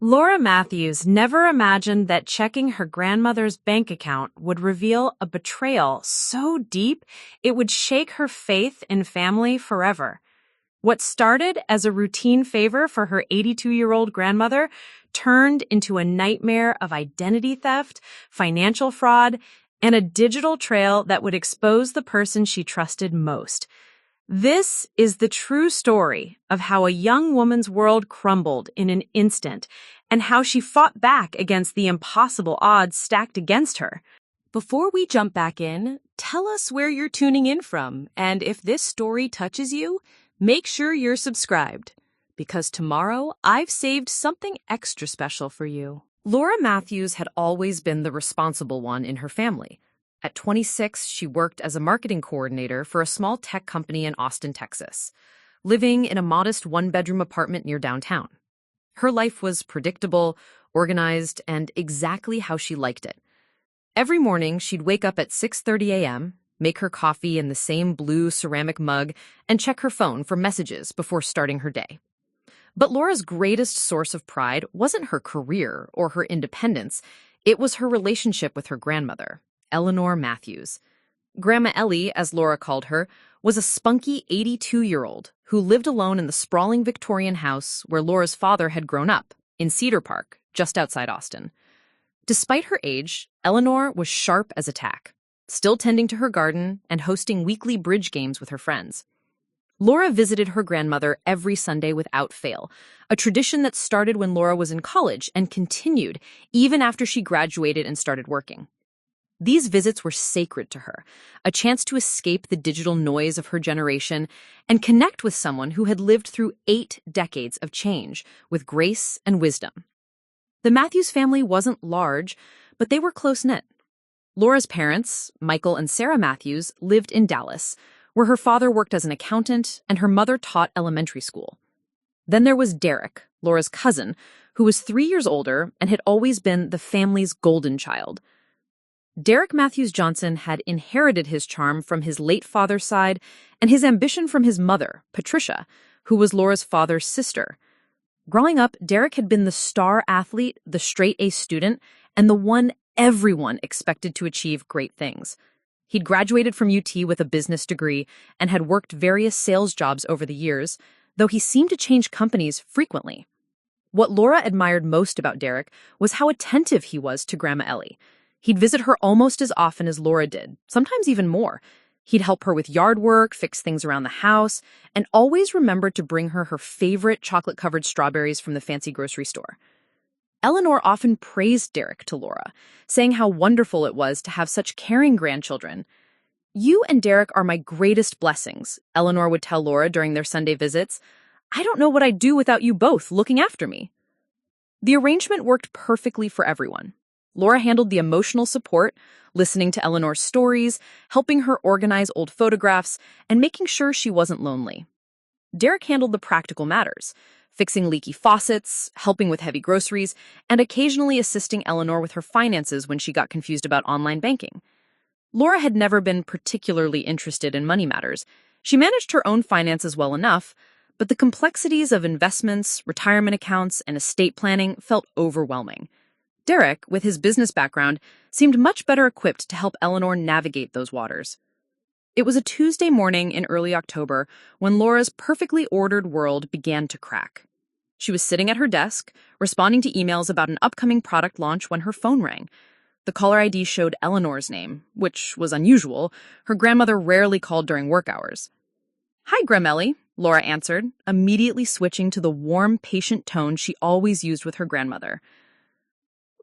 Laura Matthews never imagined that checking her grandmother's bank account would reveal a betrayal so deep it would shake her faith in family forever. What started as a routine favor for her 82-year-old grandmother turned into a nightmare of identity theft, financial fraud, and a digital trail that would expose the person she trusted most. This is the true story of how a young woman's world crumbled in an instant and how she fought back against the impossible odds stacked against her. Before we jump back in, tell us where you're tuning in from, and if this story touches you, make sure you're subscribed, because tomorrow I've saved something extra special for you. Laura Matthews had always been the responsible one in her family. At 26, she worked as a marketing coordinator for a small tech company in Austin, Texas, living in a modest one-bedroom apartment near downtown. Her life was predictable, organized, and exactly how she liked it. Every morning, she'd wake up at 6:30 a.m., make her coffee in the same blue ceramic mug, and check her phone for messages before starting her day. But Laura's greatest source of pride wasn't her career or her independence. It was her relationship with her grandmother, Eleanor Matthews. Grandma Ellie, as Laura called her, was a spunky 82-year-old who lived alone in the sprawling Victorian house where Laura's father had grown up, in Cedar Park, just outside Austin. Despite her age, Eleanor was sharp as a tack, still tending to her garden and hosting weekly bridge games with her friends. Laura visited her grandmother every Sunday without fail, a tradition that started when Laura was in college and continued even after she graduated and started working. These visits were sacred to her, a chance to escape the digital noise of her generation and connect with someone who had lived through 8 decades of change with grace and wisdom. The Matthews family wasn't large, but they were close-knit. Laura's parents, Michael and Sarah Matthews, lived in Dallas, where her father worked as an accountant and her mother taught elementary school. Then there was Derek, Laura's cousin, who was 3 years older and had always been the family's golden child. Derek Matthews Johnson had inherited his charm from his late father's side and his ambition from his mother, Patricia, who was Laura's father's sister. Growing up, Derek had been the star athlete, the straight-A student, and the one everyone expected to achieve great things. He'd graduated from UT with a business degree and had worked various sales jobs over the years, though he seemed to change companies frequently. What Laura admired most about Derek was how attentive he was to Grandma Ellie. He'd visit her almost as often as Laura did, sometimes even more. He'd help her with yard work, fix things around the house, and always remembered to bring her favorite chocolate-covered strawberries from the fancy grocery store. Eleanor often praised Derek to Laura, saying how wonderful it was to have such caring grandchildren. "You and Derek are my greatest blessings," Eleanor would tell Laura during their Sunday visits. "I don't know what I'd do without you both looking after me." The arrangement worked perfectly for everyone. Laura handled the emotional support, listening to Eleanor's stories, helping her organize old photographs, and making sure she wasn't lonely. Derek handled the practical matters, fixing leaky faucets, helping with heavy groceries, and occasionally assisting Eleanor with her finances when she got confused about online banking. Laura had never been particularly interested in money matters. She managed her own finances well enough, but the complexities of investments, retirement accounts, and estate planning felt overwhelming. Derek, with his business background, seemed much better equipped to help Eleanor navigate those waters. It was a Tuesday morning in early October when Laura's perfectly ordered world began to crack. She was sitting at her desk, responding to emails about an upcoming product launch when her phone rang. The caller ID showed Eleanor's name, which was unusual. Her grandmother rarely called during work hours. "Hi, Gramelli," Laura answered, immediately switching to the warm, patient tone she always used with her grandmother.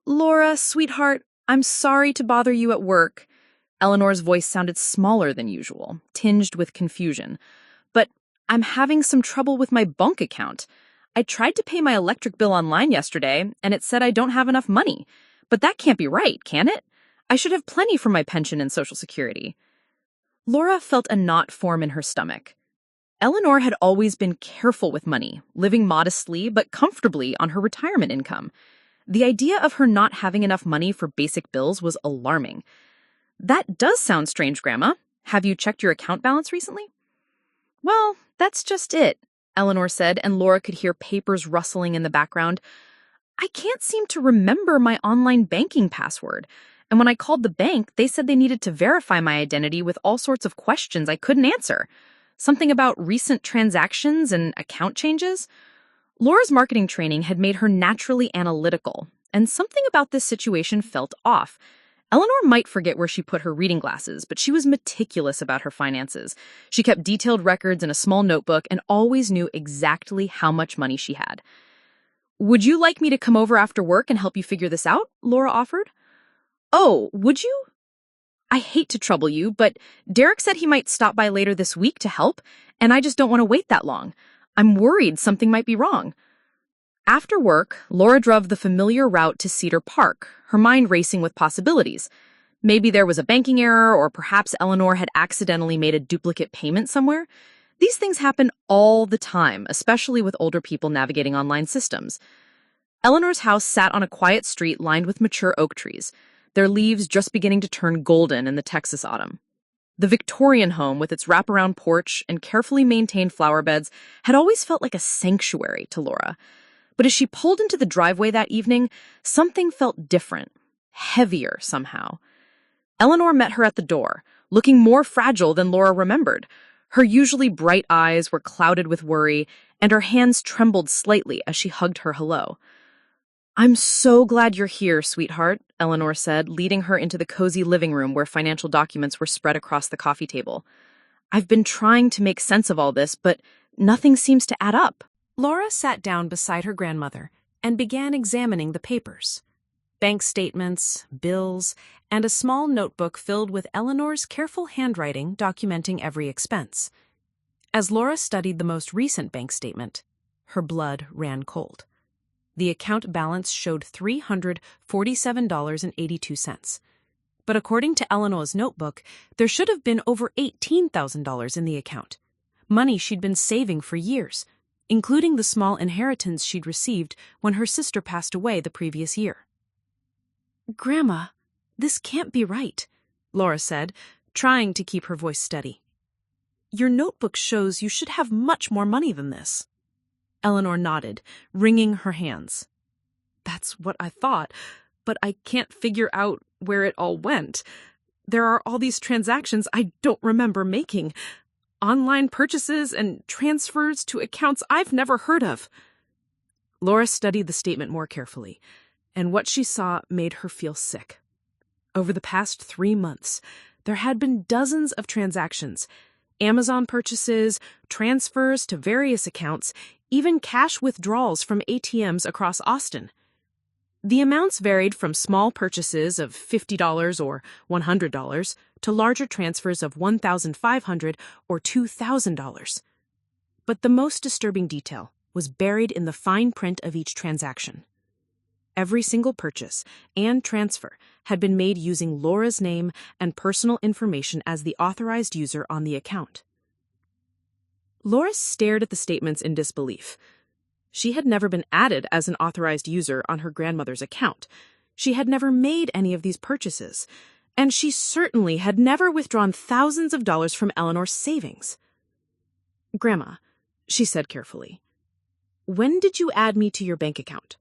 "Laura, sweetheart, I'm sorry to bother you at work." Eleanor's voice sounded smaller than usual, tinged with confusion. "But I'm having some trouble with my bank account. I tried to pay my electric bill online yesterday, and it said I don't have enough money. But that can't be right, can it? I should have plenty for my pension and Social Security." Laura felt a knot form in her stomach. Eleanor had always been careful with money, living modestly but comfortably on her retirement income. The idea of her not having enough money for basic bills was alarming. "That does sound strange, Grandma. Have you checked your account balance recently?" "Well, that's just it," Eleanor said, and Laura could hear papers rustling in the background. I can't seem to remember my online banking password. And when I called the bank, they said they needed to verify my identity with all sorts of questions I couldn't answer. Something about recent transactions and account changes. Laura's marketing training had made her naturally analytical, and something about this situation felt off. Eleanor might forget where she put her reading glasses, but she was meticulous about her finances. She kept detailed records in a small notebook and always knew exactly how much money she had. "Would you like me to come over after work and help you figure this out?" Laura offered. "Oh, would you? I hate to trouble you, but Derek said he might stop by later this week to help, and I just don't want to wait that long. I'm worried something might be wrong." After work, Laura drove the familiar route to Cedar Park, her mind racing with possibilities. Maybe there was a banking error, or perhaps Eleanor had accidentally made a duplicate payment somewhere. These things happen all the time, especially with older people navigating online systems. Eleanor's house sat on a quiet street lined with mature oak trees, their leaves just beginning to turn golden in the Texas autumn. The Victorian home, with its wraparound porch and carefully maintained flower beds, had always felt like a sanctuary to Laura. But as she pulled into the driveway that evening, something felt different, heavier somehow. Eleanor met her at the door, looking more fragile than Laura remembered. Her usually bright eyes were clouded with worry, and her hands trembled slightly as she hugged her hello. "I'm so glad you're here, sweetheart," Eleanor said, leading her into the cozy living room where financial documents were spread across the coffee table. "I've been trying to make sense of all this, but nothing seems to add up." Laura sat down beside her grandmother and began examining the papers. Bank statements, bills, and a small notebook filled with Eleanor's careful handwriting documenting every expense. As Laura studied the most recent bank statement, her blood ran cold. The account balance showed $347.82. But according to Eleanor's notebook, there should have been over $18,000 in the account, money she'd been saving for years, including the small inheritance she'd received when her sister passed away the previous year. "Grandma, this can't be right," Laura said, trying to keep her voice steady. "Your notebook shows you should have much more money than this." Eleanor nodded, wringing her hands. "That's what I thought, but I can't figure out where it all went. There are all these transactions I don't remember making. Online purchases and transfers to accounts I've never heard of." Laura studied the statement more carefully, and what she saw made her feel sick. Over the past 3 months, there had been dozens of transactions, Amazon purchases, transfers to various accounts, even cash withdrawals from ATMs across Austin. The amounts varied from small purchases of $50 or $100 to larger transfers of $1,500 or $2,000. But the most disturbing detail was buried in the fine print of each transaction. Every single purchase and transfer had been made using Laura's name and personal information as the authorized user on the account. Laura stared at the statements in disbelief. She had never been added as an authorized user on her grandmother's account. She had never made any of these purchases, and she certainly had never withdrawn thousands of dollars from Eleanor's savings. "Grandma," she said carefully, "when did you add me to your bank account?"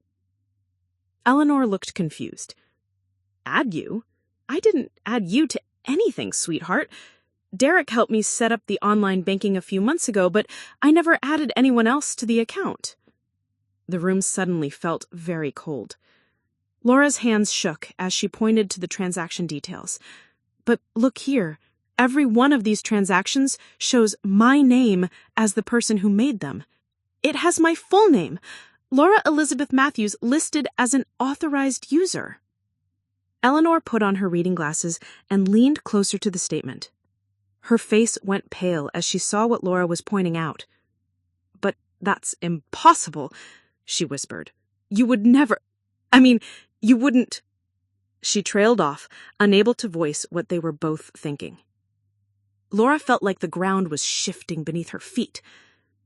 Eleanor looked confused. "Add you? I didn't add you to anything, sweetheart. Derek helped me set up the online banking a few months ago, but I never added anyone else to the account." The room suddenly felt very cold. Laura's hands shook as she pointed to the transaction details. "But look here, every one of these transactions shows my name as the person who made them. It has my full name, Laura Elizabeth Matthews, listed as an authorized user." Eleanor put on her reading glasses and leaned closer to the statement. Her face went pale as she saw what Laura was pointing out. "But that's impossible," she whispered. You wouldn't." She trailed off, unable to voice what they were both thinking. Laura felt like the ground was shifting beneath her feet.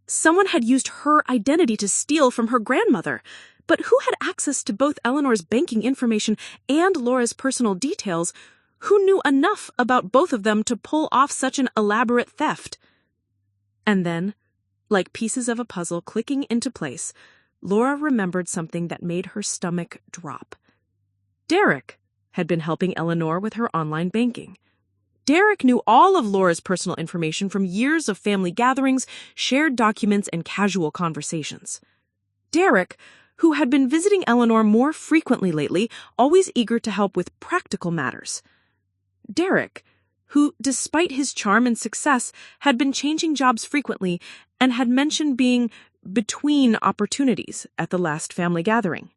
Someone had used her identity to steal from her grandmother. But who had access to both Eleanor's banking information and Laura's personal details? Who knew enough about both of them to pull off such an elaborate theft? And then, like pieces of a puzzle clicking into place, Laura remembered something that made her stomach drop. Derek had been helping Eleanor with her online banking. Derek knew all of Laura's personal information from years of family gatherings, shared documents, and casual conversations. Derek, who had been visiting Eleanor more frequently lately, always eager to help with practical matters. Derek, who, despite his charm and success, had been changing jobs frequently and had mentioned being between opportunities at the last family gathering.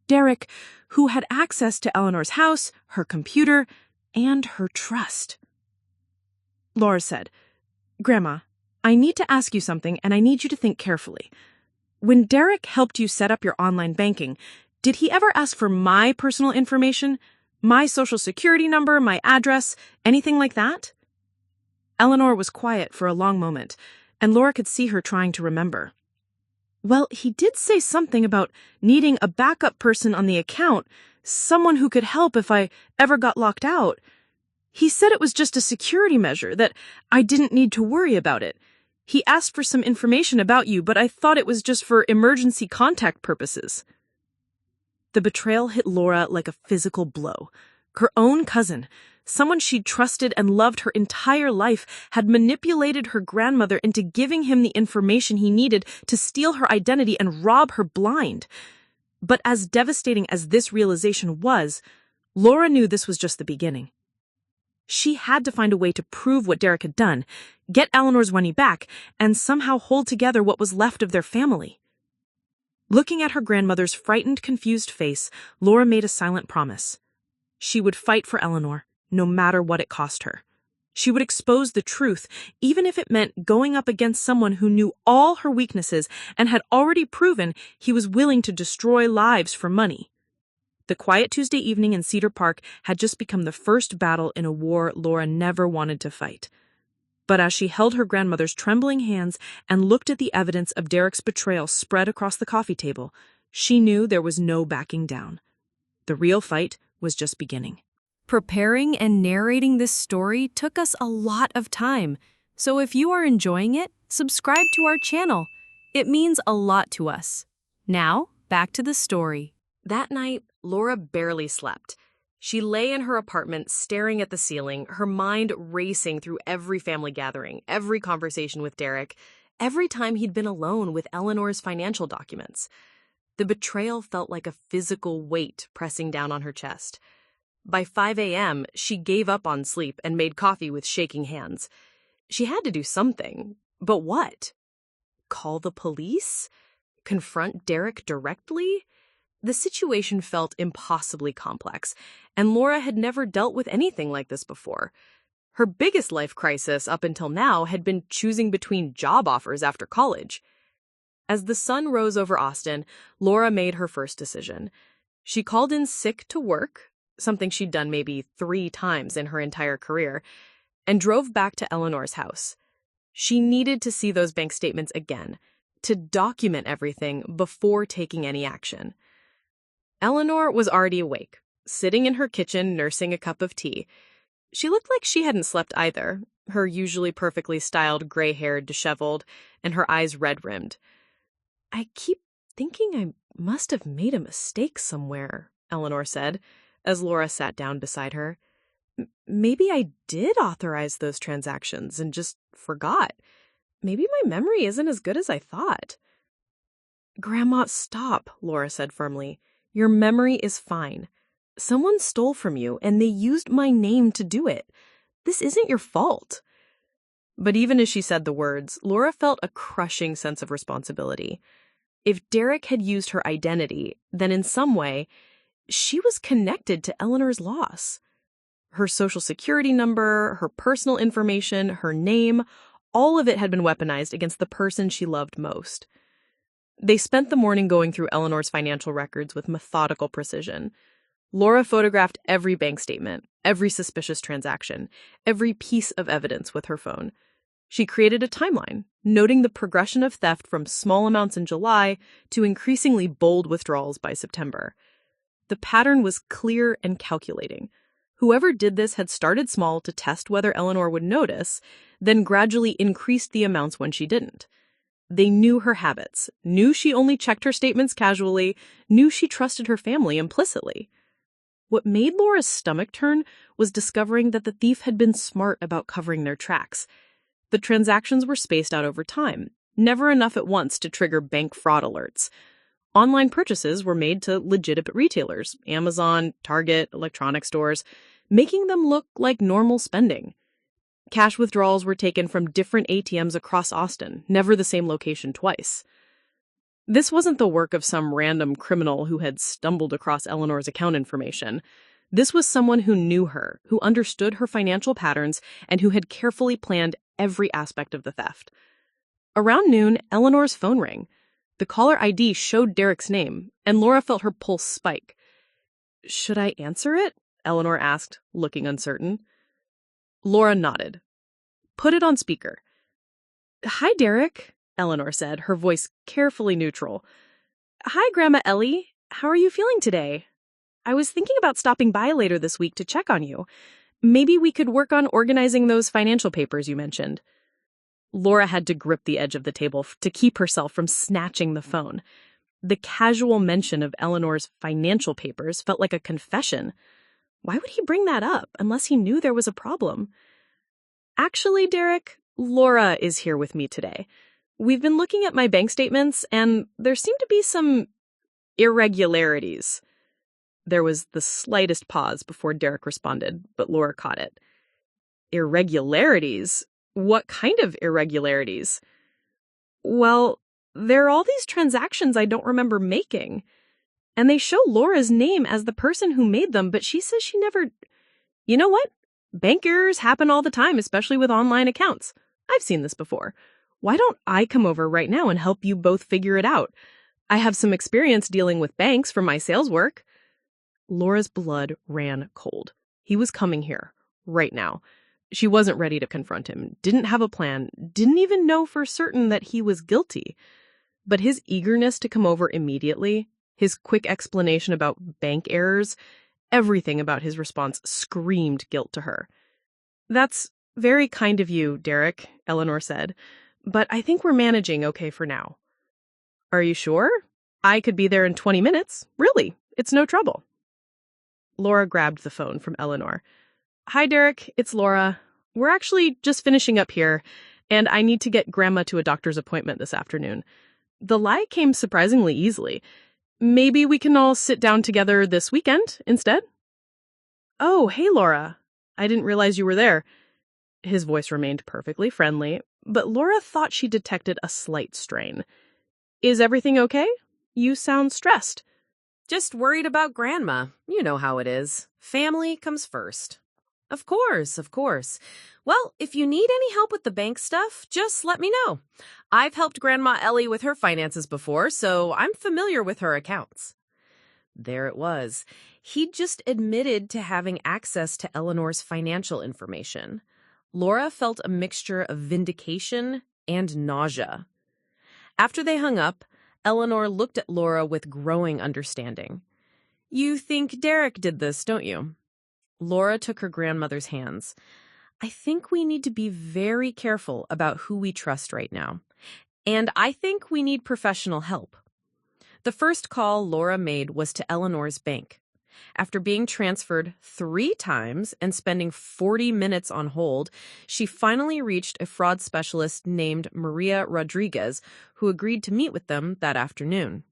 Derek, who had access to Eleanor's house, her computer, and her trust. Laura said, "Grandma, I need to ask you something, and I need you to think carefully. When Derek helped you set up your online banking, did he ever ask for my personal information? My social security number, my address, anything like that?" Eleanor was quiet for a long moment, and Laura could see her trying to remember. "Well, he did say something about needing a backup person on the account, someone who could help if I ever got locked out. He said it was just a security measure, that I didn't need to worry about it. He asked for some information about you, but I thought it was just for emergency contact purposes." The betrayal hit Laura like a physical blow. Her own cousin, someone she'd trusted and loved her entire life, had manipulated her grandmother into giving him the information he needed to steal her identity and rob her blind. But as devastating as this realization was, Laura knew this was just the beginning. She had to find a way to prove what Derek had done, get Eleanor's money back, and somehow hold together what was left of their family. Looking at her grandmother's frightened, confused face, Laura made a silent promise. She would fight for Eleanor, no matter what it cost her. She would expose the truth, even if it meant going up against someone who knew all her weaknesses and had already proven he was willing to destroy lives for money. The quiet Tuesday evening in Cedar Park had just become the first battle in a war Laura never wanted to fight. But as she held her grandmother's trembling hands and looked at the evidence of Derek's betrayal spread across the coffee table, she knew there was no backing down. The real fight was just beginning. Preparing and narrating this story took us a lot of time, so if you are enjoying it, subscribe to our channel. It means a lot to us. Now, back to the story. That night, Laura barely slept. She lay in her apartment staring at the ceiling, her mind racing through every family gathering, every conversation with Derek, every time he'd been alone with Eleanor's financial documents. The betrayal felt like a physical weight pressing down on her chest. By 5 a.m., she gave up on sleep and made coffee with shaking hands. She had to do something, but what? Call the police? Confront Derek directly? The situation felt impossibly complex, and Laura had never dealt with anything like this before. Her biggest life crisis up until now had been choosing between job offers after college. As the sun rose over Austin, Laura made her first decision. She called in sick to work, something she'd done maybe 3 times in her entire career, and drove back to Eleanor's house. She needed to see those bank statements again, to document everything before taking any action. Eleanor was already awake, sitting in her kitchen nursing a cup of tea. She looked like she hadn't slept either, her usually perfectly styled gray-haired disheveled, and her eyes red-rimmed. "I keep thinking I must have made a mistake somewhere," Eleanor said, as Laura sat down beside her. "Maybe I did authorize those transactions and just forgot. Maybe my memory isn't as good as I thought." "Grandma, stop," Laura said firmly. "Your memory is fine. Someone stole from you, and they used my name to do it. This isn't your fault." But even as she said the words, Laura felt a crushing sense of responsibility. If Derek had used her identity, then in some way, she was connected to Eleanor's loss. Her social security number, her personal information, her name, all of it had been weaponized against the person she loved most. They spent the morning going through Eleanor's financial records with methodical precision. Laura photographed every bank statement, every suspicious transaction, every piece of evidence with her phone. She created a timeline, noting the progression of theft from small amounts in July to increasingly bold withdrawals by September. The pattern was clear and calculating. Whoever did this had started small to test whether Eleanor would notice, then gradually increased the amounts when she didn't. They knew her habits, knew she only checked her statements casually, knew she trusted her family implicitly. What made Laura's stomach turn was discovering that the thief had been smart about covering their tracks. The transactions were spaced out over time, never enough at once to trigger bank fraud alerts. Online purchases were made to legitimate retailers, Amazon, Target, electronic stores, making them look like normal spending. Cash withdrawals were taken from different ATMs across Austin, never the same location twice. This wasn't the work of some random criminal who had stumbled across Eleanor's account information. This was someone who knew her, who understood her financial patterns, and who had carefully planned every aspect of the theft. Around noon, Eleanor's phone rang. The caller ID showed Derek's name, and Laura felt her pulse spike. "Should I answer it?" Eleanor asked, looking uncertain. Laura nodded. "Put it on speaker." "Hi, Derek," Eleanor said, her voice carefully neutral. "Hi, Grandma Ellie. How are you feeling today? I was thinking about stopping by later this week to check on you. Maybe we could work on organizing those financial papers you mentioned." Laura had to grip the edge of the table to keep herself from snatching the phone. The casual mention of Eleanor's financial papers felt like a confession. Why would he bring that up unless he knew there was a problem? "Actually, Derek, Laura is here with me today. We've been looking at my bank statements, and there seem to be some irregularities." There was the slightest pause before Derek responded, but Laura caught it. "Irregularities? What kind of irregularities?" "Well, there are all these transactions I don't remember making. And they show Laura's name as the person who made them, but she says she never... You know what? Bank errors happen all the time, especially with online accounts. I've seen this before. Why don't I come over right now and help you both figure it out? I have some experience dealing with banks from my sales work." Laura's blood ran cold. He was coming here, right now. She wasn't ready to confront him, didn't have a plan, didn't even know for certain that he was guilty. But his eagerness to come over immediately, his quick explanation about bank errors, everything about his response screamed guilt to her. "That's very kind of you, Derek," Eleanor said, "but I think we're managing okay for now." "Are you sure? I could be there in 20 minutes. Really, it's no trouble." Laura grabbed the phone from Eleanor. "Hi, Derek, it's Laura. We're actually just finishing up here, and I need to get Grandma to a doctor's appointment this afternoon. The lie came surprisingly easily. Maybe we can all sit down together this weekend instead?" "Oh, hey, Laura. I didn't realize you were there." His voice remained perfectly friendly, but Laura thought she detected a slight strain. "Is everything okay? You sound stressed." Just worried about Grandma. You know how it is. Family comes first. Of course, of course. Well, if you need any help with the bank stuff, just let me know. I've helped Grandma Ellie with her finances before, so I'm familiar with her accounts. There it was. He'd just admitted to having access to Eleanor's financial information. Laura felt a mixture of vindication and nausea. After they hung up, Eleanor looked at Laura with growing understanding. "You think Derek did this, don't you?" Laura took her grandmother's hands. "I think we need to be very careful about who we trust right now. And I think we need professional help." The first call Laura made was to Eleanor's bank. After being transferred 3 times and spending 40 minutes on hold, she finally reached a fraud specialist named Maria Rodriguez, who agreed to meet with them that afternoon.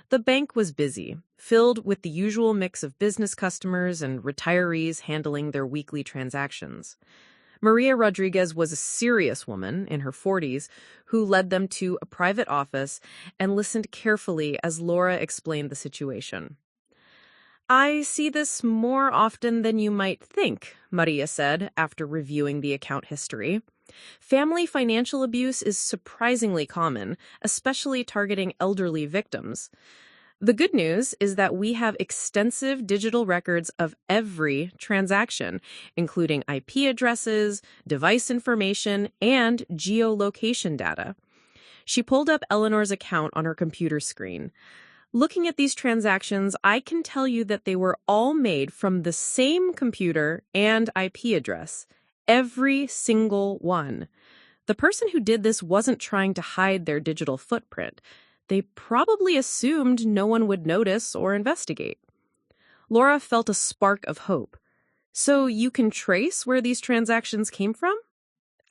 The bank was busy, filled with the usual mix of business customers and retirees handling their weekly transactions. Maria Rodriguez was a serious woman in her 40s who led them to a private office and listened carefully as Laura explained the situation. "I see this more often than you might think," Maria said after reviewing the account history. "Family financial abuse is surprisingly common, especially targeting elderly victims. The good news is that we have extensive digital records of every transaction, including IP addresses, device information, and geolocation data." She pulled up Eleanor's account on her computer screen. "Looking at these transactions, I can tell you that they were all made from the same computer and IP address. Every single one. The person who did this wasn't trying to hide their digital footprint. They probably assumed no one would notice or investigate. Laura felt a spark of hope. So you can trace where these transactions came from?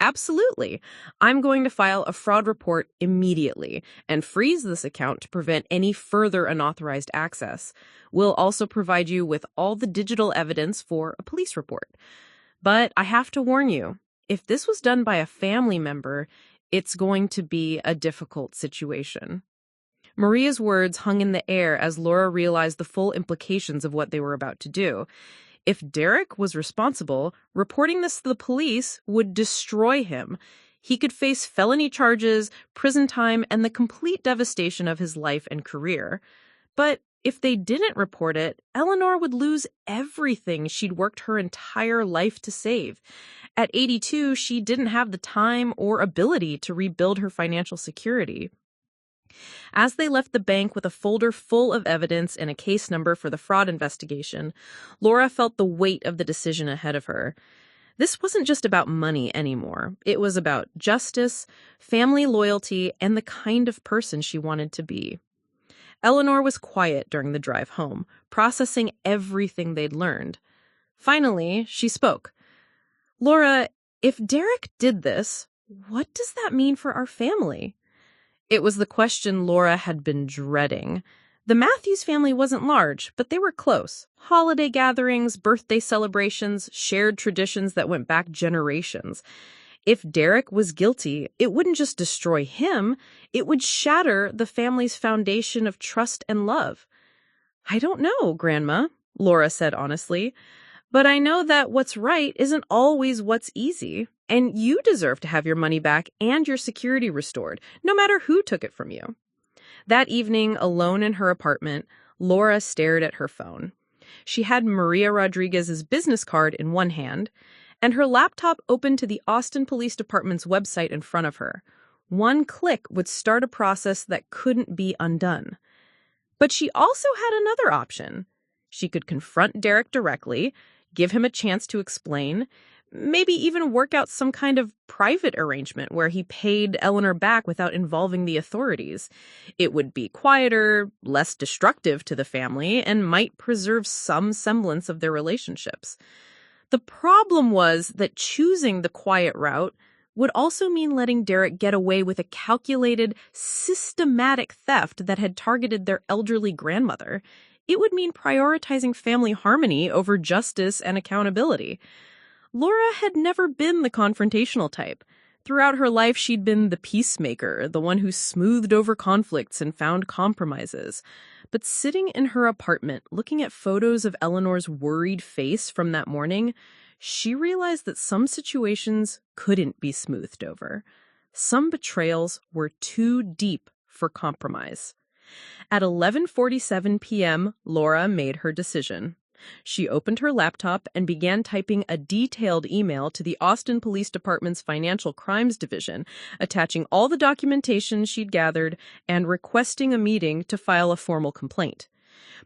Absolutely. I'm going to file a fraud report immediately and freeze this account to prevent any further unauthorized access. We'll also provide you with all the digital evidence for a police report. But I have to warn you, if this was done by a family member, it's going to be a difficult situation. Maria's words hung in the air as Laura realized the full implications of what they were about to do. If Derek was responsible, reporting this to the police would destroy him. He could face felony charges, prison time, and the complete devastation of his life and career. But if they didn't report it, Eleanor would lose everything she'd worked her entire life to save. At 82, she didn't have the time or ability to rebuild her financial security. As they left the bank with a folder full of evidence and a case number for the fraud investigation, Laura felt the weight of the decision ahead of her. This wasn't just about money anymore. It was about justice, family loyalty, and the kind of person she wanted to be. Eleanor was quiet during the drive home, processing everything they'd learned. Finally, she spoke. "Laura, if Derek did this, what does that mean for our family?" It was the question Laura had been dreading. The Matthews family wasn't large, but they were close. Holiday gatherings, birthday celebrations, shared traditions that went back generations. If Derek was guilty, it wouldn't just destroy him, it would shatter the family's foundation of trust and love. "I don't know, Grandma," Laura said honestly, "but I know that what's right isn't always what's easy. And you deserve to have your money back and your security restored, no matter who took it from you." That evening, alone in her apartment, Laura stared at her phone. She had Maria Rodriguez's business card in one hand, and her laptop open to the Austin Police Department's website in front of her. One click would start a process that couldn't be undone. But she also had another option. She could confront Derek directly, give him a chance to explain, maybe even work out some kind of private arrangement where he paid Eleanor back without involving the authorities. It would be quieter, less destructive to the family, and might preserve some semblance of their relationships. The problem was that choosing the quiet route would also mean letting Derek get away with a calculated, systematic theft that had targeted their elderly grandmother. It would mean prioritizing family harmony over justice and accountability. Laura had never been the confrontational type. Throughout her life, she'd been the peacemaker, the one who smoothed over conflicts and found compromises. But sitting in her apartment, looking at photos of Eleanor's worried face from that morning, she realized that some situations couldn't be smoothed over. Some betrayals were too deep for compromise. At 11:47 p.m., Laura made her decision. She opened her laptop and began typing a detailed email to the Austin Police Department's Financial Crimes Division, attaching all the documentation she'd gathered and requesting a meeting to file a formal complaint.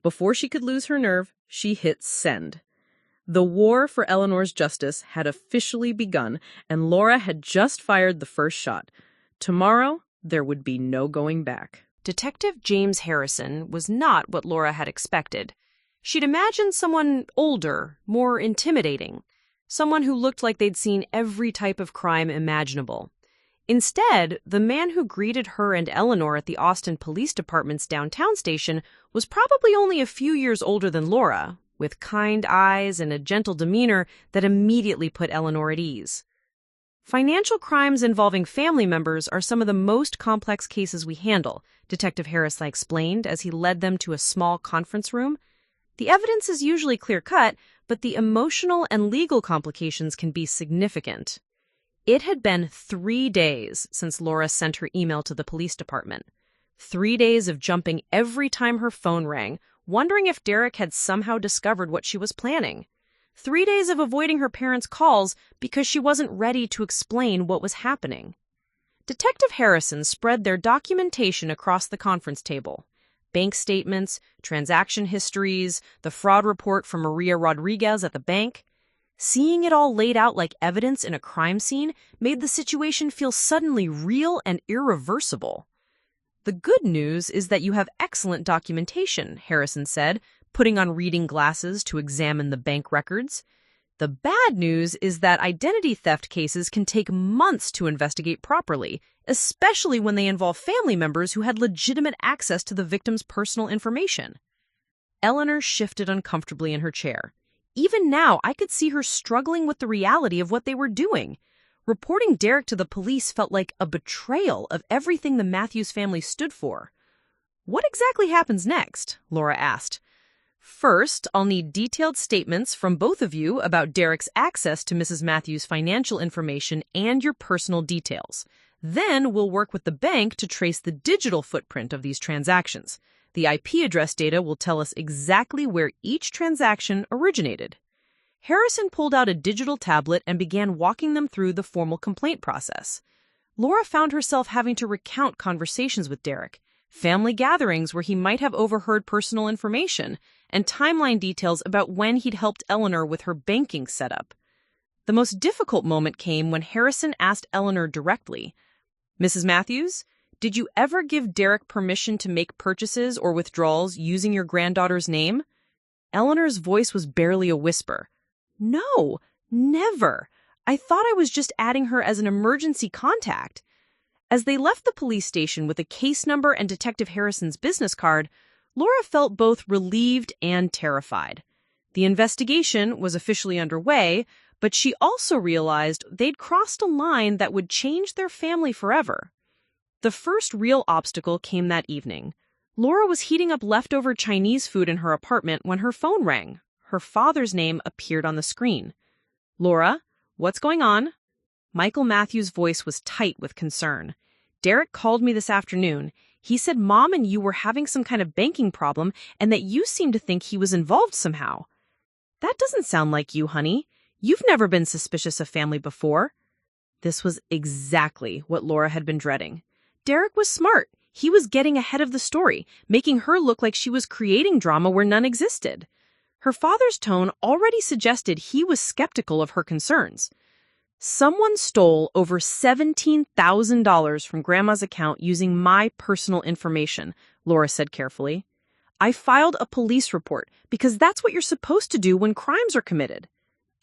Before she could lose her nerve, she hit send. The war for Eleanor's justice had officially begun, and Laura had just fired the first shot. Tomorrow, there would be no going back. Detective James Harrison was not what Laura had expected. She'd imagined someone older, more intimidating, someone who looked like they'd seen every type of crime imaginable. Instead, the man who greeted her and Eleanor at the Austin Police Department's downtown station was probably only a few years older than Laura, with kind eyes and a gentle demeanor that immediately put Eleanor at ease. Financial crimes involving family members are some of the most complex cases we handle, Detective Harrison explained as he led them to a small conference room. The evidence is usually clear-cut, but the emotional and legal complications can be significant. It had been 3 days since Laura sent her email to the police department. 3 days of jumping every time her phone rang, wondering if Derek had somehow discovered what she was planning. 3 days of avoiding her parents' calls because she wasn't ready to explain what was happening. Detective Harrison spread their documentation across the conference table. Bank statements, transaction histories, the fraud report from Maria Rodriguez at the bank. Seeing it all laid out like evidence in a crime scene made the situation feel suddenly real and irreversible. "The good news is that you have excellent documentation," Harrison said, putting on reading glasses to examine the bank records. "The bad news is that identity theft cases can take months to investigate properly, especially when they involve family members who had legitimate access to the victim's personal information." Eleanor shifted uncomfortably in her chair. Even now, I could see her struggling with the reality of what they were doing. Reporting Derek to the police felt like a betrayal of everything the Matthews family stood for. "What exactly happens next?" Laura asked. "First, I'll need detailed statements from both of you about Derek's access to Mrs. Matthews' financial information and your personal details. Then we'll work with the bank to trace the digital footprint of these transactions. The IP address data will tell us exactly where each transaction originated." Harrison pulled out a digital tablet and began walking them through the formal complaint process. Laura found herself having to recount conversations with Derek, family gatherings where he might have overheard personal information, and timeline details about when he'd helped Eleanor with her banking setup. The most difficult moment came when Harrison asked Eleanor directly, "Mrs. Matthews, did you ever give Derek permission to make purchases or withdrawals using your granddaughter's name?" Eleanor's voice was barely a whisper. "No, never. I thought I was just adding her as an emergency contact." As they left the police station with a case number and Detective Harrison's business card, Laura felt both relieved and terrified. The investigation was officially underway, but she also realized they'd crossed a line that would change their family forever. The first real obstacle came that evening. Laura was heating up leftover Chinese food in her apartment when her phone rang. Her father's name appeared on the screen. "Laura, what's going on?" Michael Matthews' voice was tight with concern. "Derek called me this afternoon. He said Mom and you were having some kind of banking problem and that you seemed to think he was involved somehow." "That doesn't sound like you, honey. You've never been suspicious of family before." This was exactly what Laura had been dreading. Derek was smart. He was getting ahead of the story, making her look like she was creating drama where none existed. Her father's tone already suggested he was skeptical of her concerns. "Someone stole over $17,000 from Grandma's account using my personal information," Laura said carefully. "I filed a police report because that's what you're supposed to do when crimes are committed."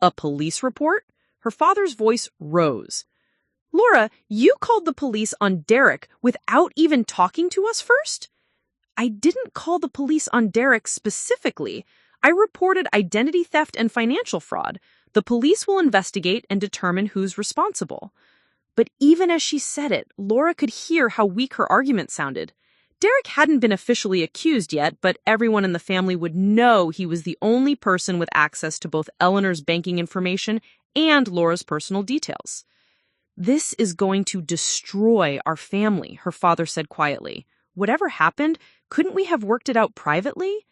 "A police report?" Her father's voice rose. "Laura, you called the police on Derek without even talking to us first?" "I didn't call the police on Derek specifically. I reported identity theft and financial fraud. The police will investigate and determine who's responsible." But even as she said it, Laura could hear how weak her argument sounded. Derek hadn't been officially accused yet, but everyone in the family would know he was the only person with access to both Eleanor's banking information and Laura's personal details. "This is going to destroy our family," her father said quietly. "Whatever happened, couldn't we have worked it out privately?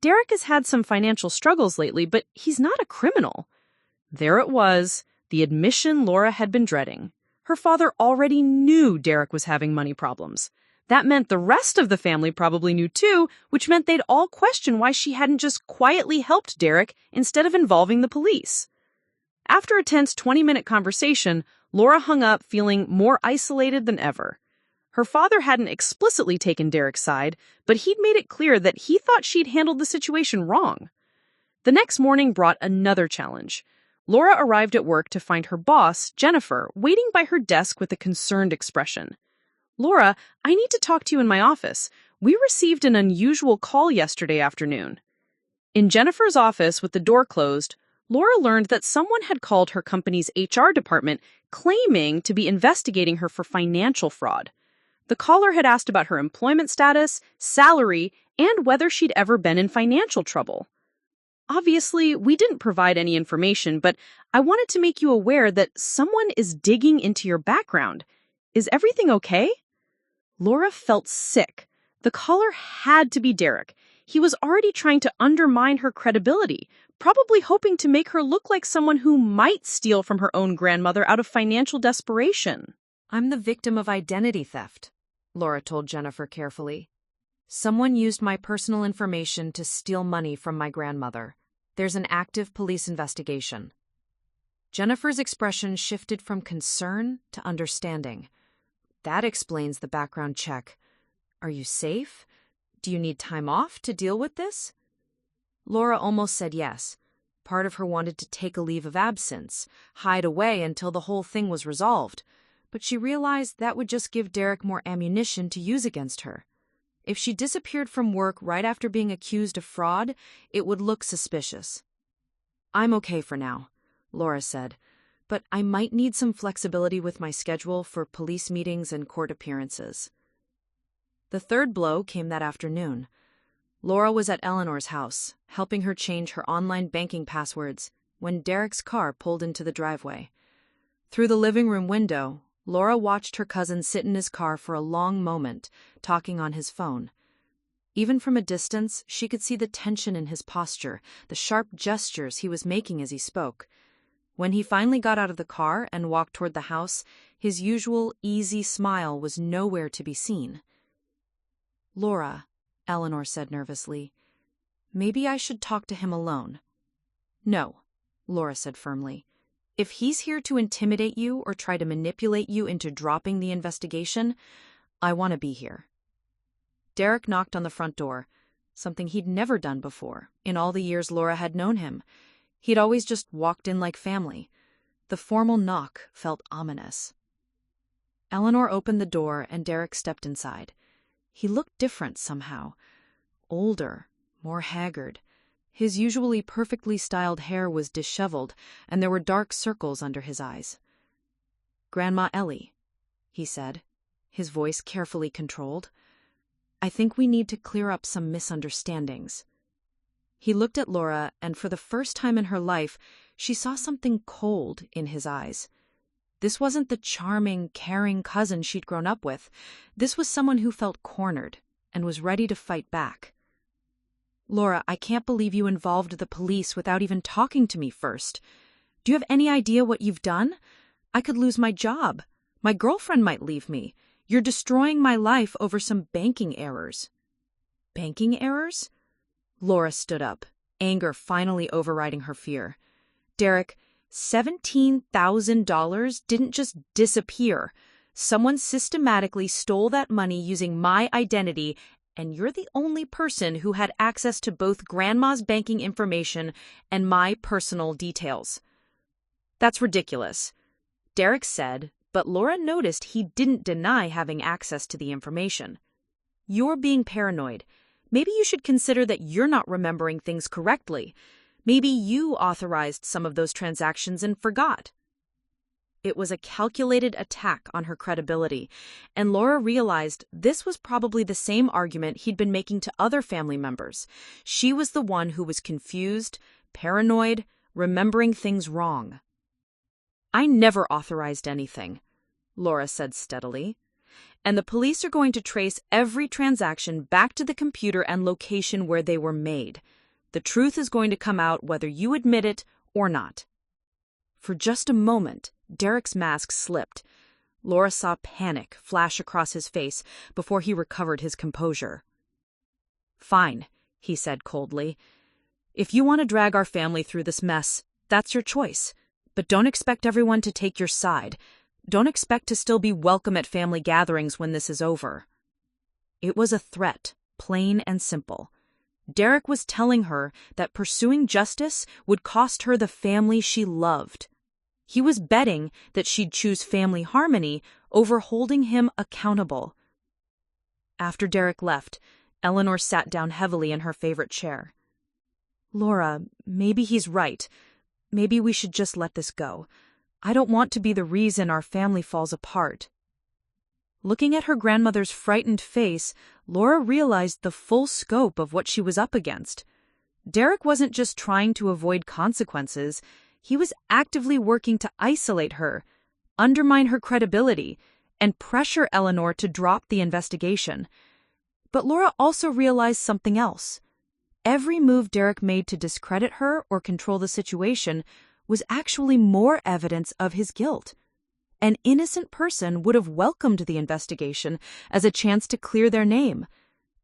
Derek has had some financial struggles lately, but he's not a criminal." There it was, the admission Laura had been dreading. Her father already knew Derek was having money problems. That meant the rest of the family probably knew too, which meant they'd all question why she hadn't just quietly helped Derek instead of involving the police. After a tense 20-minute conversation, Laura hung up feeling more isolated than ever. Her father hadn't explicitly taken Derek's side, but he'd made it clear that he thought she'd handled the situation wrong. The next morning brought another challenge. Laura arrived at work to find her boss, Jennifer, waiting by her desk with a concerned expression. "Laura, I need to talk to you in my office. We received an unusual call yesterday afternoon." In Jennifer's office with the door closed, Laura learned that someone had called her company's HR department claiming to be investigating her for financial fraud. The caller had asked about her employment status, salary, and whether she'd ever been in financial trouble. "Obviously, we didn't provide any information, but I wanted to make you aware that someone is digging into your background. Is everything okay?" Laura felt sick. The caller had to be Derek. He was already trying to undermine her credibility, probably hoping to make her look like someone who might steal from her own grandmother out of financial desperation. "I'm the victim of identity theft," Laura told Jennifer carefully. "Someone used my personal information to steal money from my grandmother. There's an active police investigation." Jennifer's expression shifted from concern to understanding. That explains the background check. Are you safe? Do you need time off to deal with this? Laura almost said yes. Part of her wanted to take a leave of absence, hide away until the whole thing was resolved. But she realized that would just give Derek more ammunition to use against her. If she disappeared from work right after being accused of fraud, it would look suspicious. I'm okay for now, Laura said, but I might need some flexibility with my schedule for police meetings and court appearances. The third blow came that afternoon. Laura was at Eleanor's house, helping her change her online banking passwords, when Derek's car pulled into the driveway. Through the living room window, Laura watched her cousin sit in his car for a long moment, talking on his phone. Even from a distance, she could see the tension in his posture, the sharp gestures he was making as he spoke. When he finally got out of the car and walked toward the house, his usual easy smile was nowhere to be seen. Laura, Eleanor said nervously, maybe I should talk to him alone. No, Laura said firmly. If he's here to intimidate you or try to manipulate you into dropping the investigation, I want to be here. Derek knocked on the front door, something he'd never done before in all the years Laura had known him. He'd always just walked in like family. The formal knock felt ominous. Eleanor opened the door and Derek stepped inside. He looked different somehow. Older, more haggard. His usually perfectly styled hair was disheveled, and there were dark circles under his eyes. Grandma Ellie, he said, his voice carefully controlled. I think we need to clear up some misunderstandings. He looked at Laura, and for the first time in her life, she saw something cold in his eyes. This wasn't the charming, caring cousin she'd grown up with. This was someone who felt cornered and was ready to fight back. Laura, I can't believe you involved the police without even talking to me first. Do you have any idea what you've done? I could lose my job. My girlfriend might leave me. You're destroying my life over some banking errors. Banking errors? Laura stood up, anger finally overriding her fear. Derek, $17,000 didn't just disappear. Someone systematically stole that money using my identity, and you're the only person who had access to both Grandma's banking information and my personal details. That's ridiculous, Derek said, but Laura noticed he didn't deny having access to the information. You're being paranoid. Maybe you should consider that you're not remembering things correctly. Maybe you authorized some of those transactions and forgot. It was a calculated attack on her credibility, and Laura realized this was probably the same argument he'd been making to other family members. She was the one who was confused, paranoid, remembering things wrong. I never authorized anything, Laura said steadily. And the police are going to trace every transaction back to the computer and location where they were made. The truth is going to come out whether you admit it or not. For just a moment, Derek's mask slipped. Laura saw panic flash across his face before he recovered his composure. Fine, he said coldly. If you want to drag our family through this mess, that's your choice. But don't expect everyone to take your side. Don't expect to still be welcome at family gatherings when this is over. It was a threat, plain and simple. Derek was telling her that pursuing justice would cost her the family she loved. He was betting that she'd choose family harmony over holding him accountable. After Derek left, Eleanor sat down heavily in her favorite chair. Laura, maybe he's right. Maybe we should just let this go. I don't want to be the reason our family falls apart. Looking at her grandmother's frightened face, Laura realized the full scope of what she was up against. Derek wasn't just trying to avoid consequences. He was actively working to isolate her, undermine her credibility, and pressure Eleanor to drop the investigation. But Laura also realized something else. Every move Derek made to discredit her or control the situation was actually more evidence of his guilt. An innocent person would have welcomed the investigation as a chance to clear their name.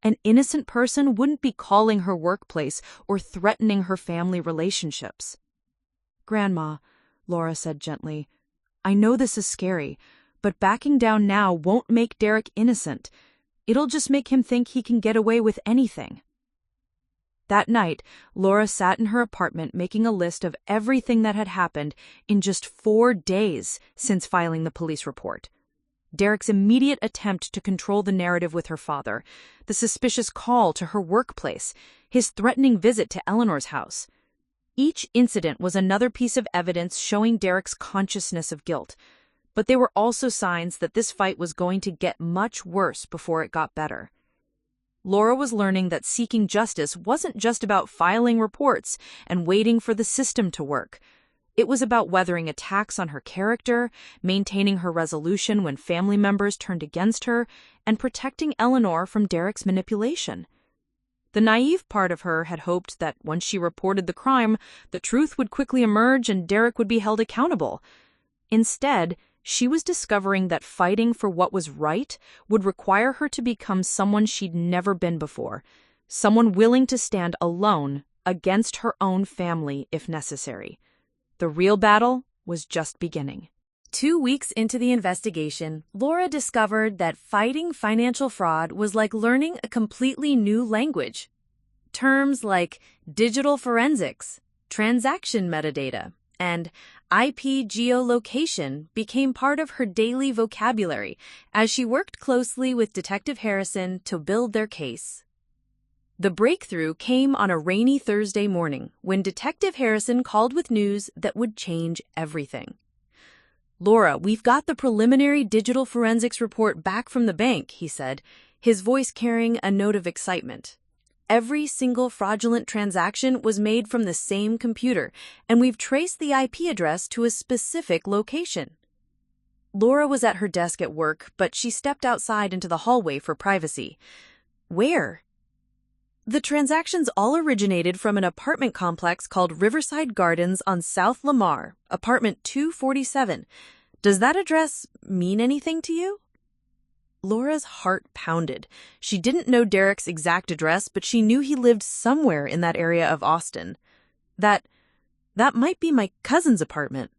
An innocent person wouldn't be calling her workplace or threatening her family relationships. Grandma, Laura said gently. "I know this is scary, but backing down now won't make Derek innocent. It'll just make him think he can get away with anything." That night, Laura sat in her apartment making a list of everything that had happened in just 4 days since filing the police report. Derek's immediate attempt to control the narrative with her father, the suspicious call to her workplace, his threatening visit to Eleanor's house. Each incident was another piece of evidence showing Derek's consciousness of guilt, but they were also signs that this fight was going to get much worse before it got better. Laura was learning that seeking justice wasn't just about filing reports and waiting for the system to work. It was about weathering attacks on her character, maintaining her resolution when family members turned against her, and protecting Eleanor from Derek's manipulation. The naive part of her had hoped that once she reported the crime, the truth would quickly emerge and Derek would be held accountable. Instead, she was discovering that fighting for what was right would require her to become someone she'd never been before, someone willing to stand alone against her own family if necessary. The real battle was just beginning. 2 weeks into the investigation, Laura discovered that fighting financial fraud was like learning a completely new language. Terms like digital forensics, transaction metadata, and IP geolocation became part of her daily vocabulary as she worked closely with Detective Harrison to build their case. The breakthrough came on a rainy Thursday morning when Detective Harrison called with news that would change everything. "Laura, we've got the preliminary digital forensics report back from the bank," he said, his voice carrying a note of excitement. "Every single fraudulent transaction was made from the same computer, and we've traced the IP address to a specific location." Laura was at her desk at work, but she stepped outside into the hallway for privacy. "Where?" "The transactions all originated from an apartment complex called Riverside Gardens on South Lamar, apartment 247. Does that address mean anything to you?" Laura's heart pounded. She didn't know Derek's exact address, but she knew he lived somewhere in that area of Austin. That might be my cousin's apartment.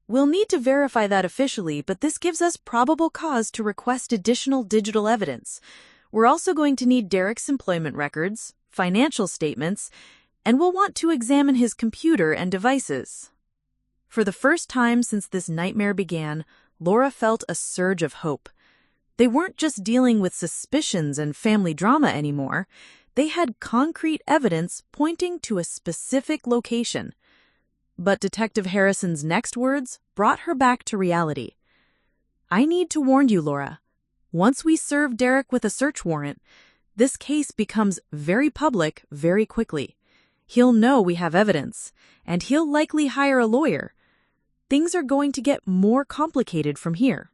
"We'll need to verify that officially, but this gives us probable cause to request additional digital evidence. We're also going to need Derek's employment records, financial statements, and we'll want to examine his computer and devices." For the first time since this nightmare began, Laura felt a surge of hope. They weren't just dealing with suspicions and family drama anymore. They had concrete evidence pointing to a specific location. But Detective Harrison's next words brought her back to reality. "I need to warn you, Laura. Once we serve Derek with a search warrant, this case becomes very public very quickly. He'll know we have evidence, and he'll likely hire a lawyer. Things are going to get more complicated from here."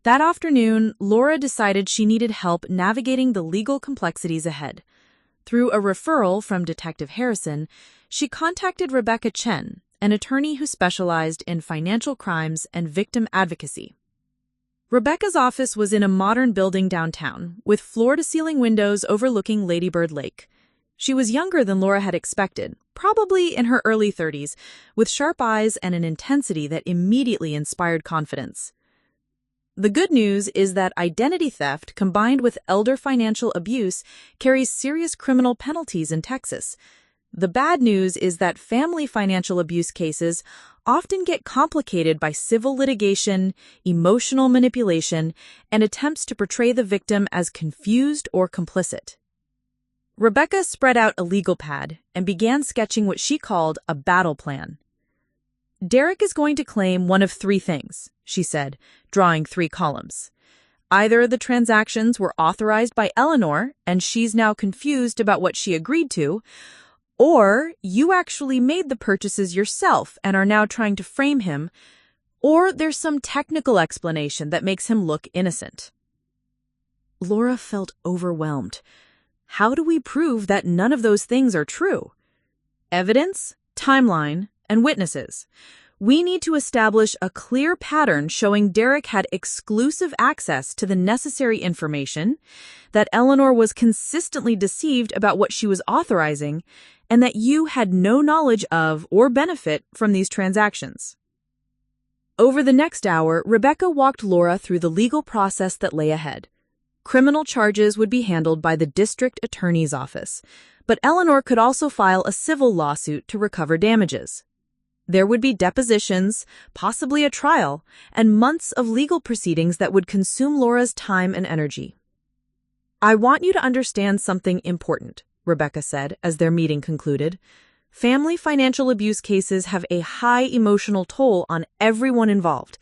That afternoon, Laura decided she needed help navigating the legal complexities ahead. Through a referral from Detective Harrison, she contacted Rebecca Chen, an attorney who specialized in financial crimes and victim advocacy. Rebecca's office was in a modern building downtown, with floor-to-ceiling windows overlooking Lady Bird Lake. She was younger than Laura had expected, probably in her early 30s, with sharp eyes and an intensity that immediately inspired confidence. The good news is that identity theft combined with elder financial abuse carries serious criminal penalties in Texas. The bad news is that family financial abuse cases often get complicated by civil litigation, emotional manipulation, and attempts to portray the victim as confused or complicit. Rebecca spread out a legal pad and began sketching what she called a battle plan. "Derek is going to claim one of 3 things," she said, drawing 3 columns. "Either the transactions were authorized by Eleanor and she's now confused about what she agreed to, or you actually made the purchases yourself and are now trying to frame him, or there's some technical explanation that makes him look innocent." Laura felt overwhelmed. How do we prove that none of those things are true? Evidence, timeline, and witnesses. We need to establish a clear pattern showing Derek had exclusive access to the necessary information, that Eleanor was consistently deceived about what she was authorizing, and that you had no knowledge of or benefit from these transactions. Over the next hour, Rebecca walked Laura through the legal process that lay ahead. Criminal charges would be handled by the district attorney's office, but Eleanor could also file a civil lawsuit to recover damages. There would be depositions, possibly a trial, and months of legal proceedings that would consume Laura's time and energy. "I want you to understand something important," Rebecca said as their meeting concluded. "Family financial abuse cases have a high emotional toll on everyone involved.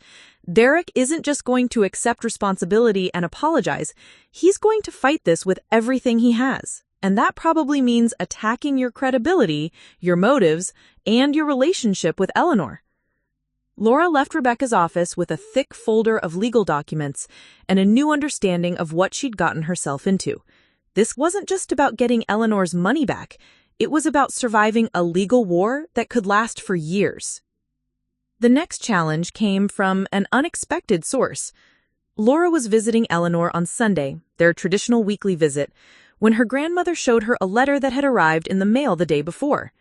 Derek isn't just going to accept responsibility and apologize. He's going to fight this with everything he has. And that probably means attacking your credibility, your motives, and your relationship with Eleanor." Laura left Rebecca's office with a thick folder of legal documents and a new understanding of what she'd gotten herself into. This wasn't just about getting Eleanor's money back. It was about surviving a legal war that could last for years. The next challenge came from an unexpected source. Laura was visiting Eleanor on Sunday, their traditional weekly visit, when her grandmother showed her a letter that had arrived in the mail the day before.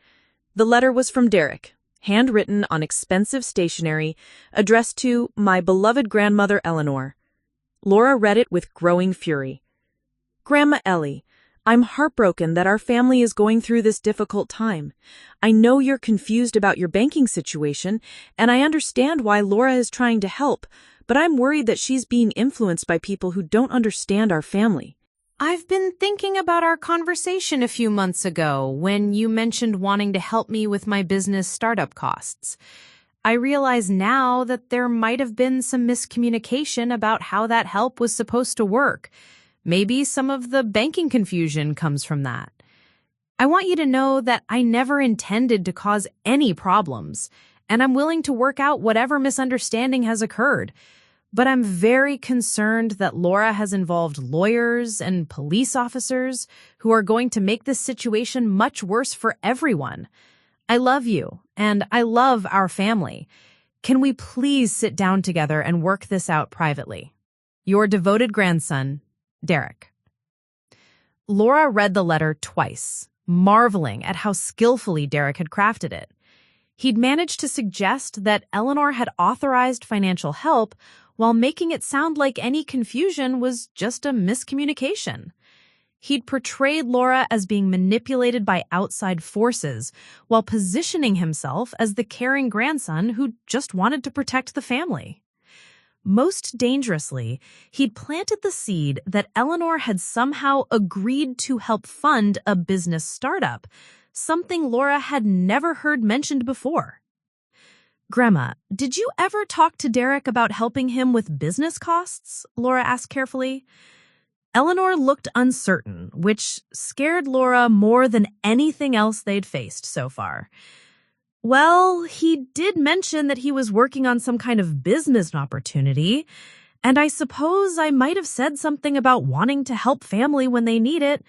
The letter was from Derek, handwritten on expensive stationery, addressed to "My beloved grandmother Eleanor." Laura read it with growing fury. "Grandma Ellie, I'm heartbroken that our family is going through this difficult time. I know you're confused about your banking situation, and I understand why Laura is trying to help, but I'm worried that she's being influenced by people who don't understand our family. I've been thinking about our conversation a few months ago when you mentioned wanting to help me with my business startup costs. I realize now that there might have been some miscommunication about how that help was supposed to work. Maybe some of the banking confusion comes from that. I want you to know that I never intended to cause any problems, and I'm willing to work out whatever misunderstanding has occurred. But I'm very concerned that Laura has involved lawyers and police officers who are going to make this situation much worse for everyone. I love you, and I love our family. Can we please sit down together and work this out privately? Your devoted grandson, Derek. Laura read the letter twice, marveling at how skillfully Derek had crafted it. He'd managed to suggest that Eleanor had authorized financial help while making it sound like any confusion was just a miscommunication. He'd portrayed Laura as being manipulated by outside forces while positioning himself as the caring grandson who just wanted to protect the family. Most dangerously, he'd planted the seed that Eleanor had somehow agreed to help fund a business startup, something Laura had never heard mentioned before. "Grandma, did you ever talk to Derek about helping him with business costs?" Laura asked carefully. Eleanor looked uncertain, which scared Laura more than anything else they'd faced so far. "Well, he did mention that he was working on some kind of business opportunity, and I suppose I might have said something about wanting to help family when they need it,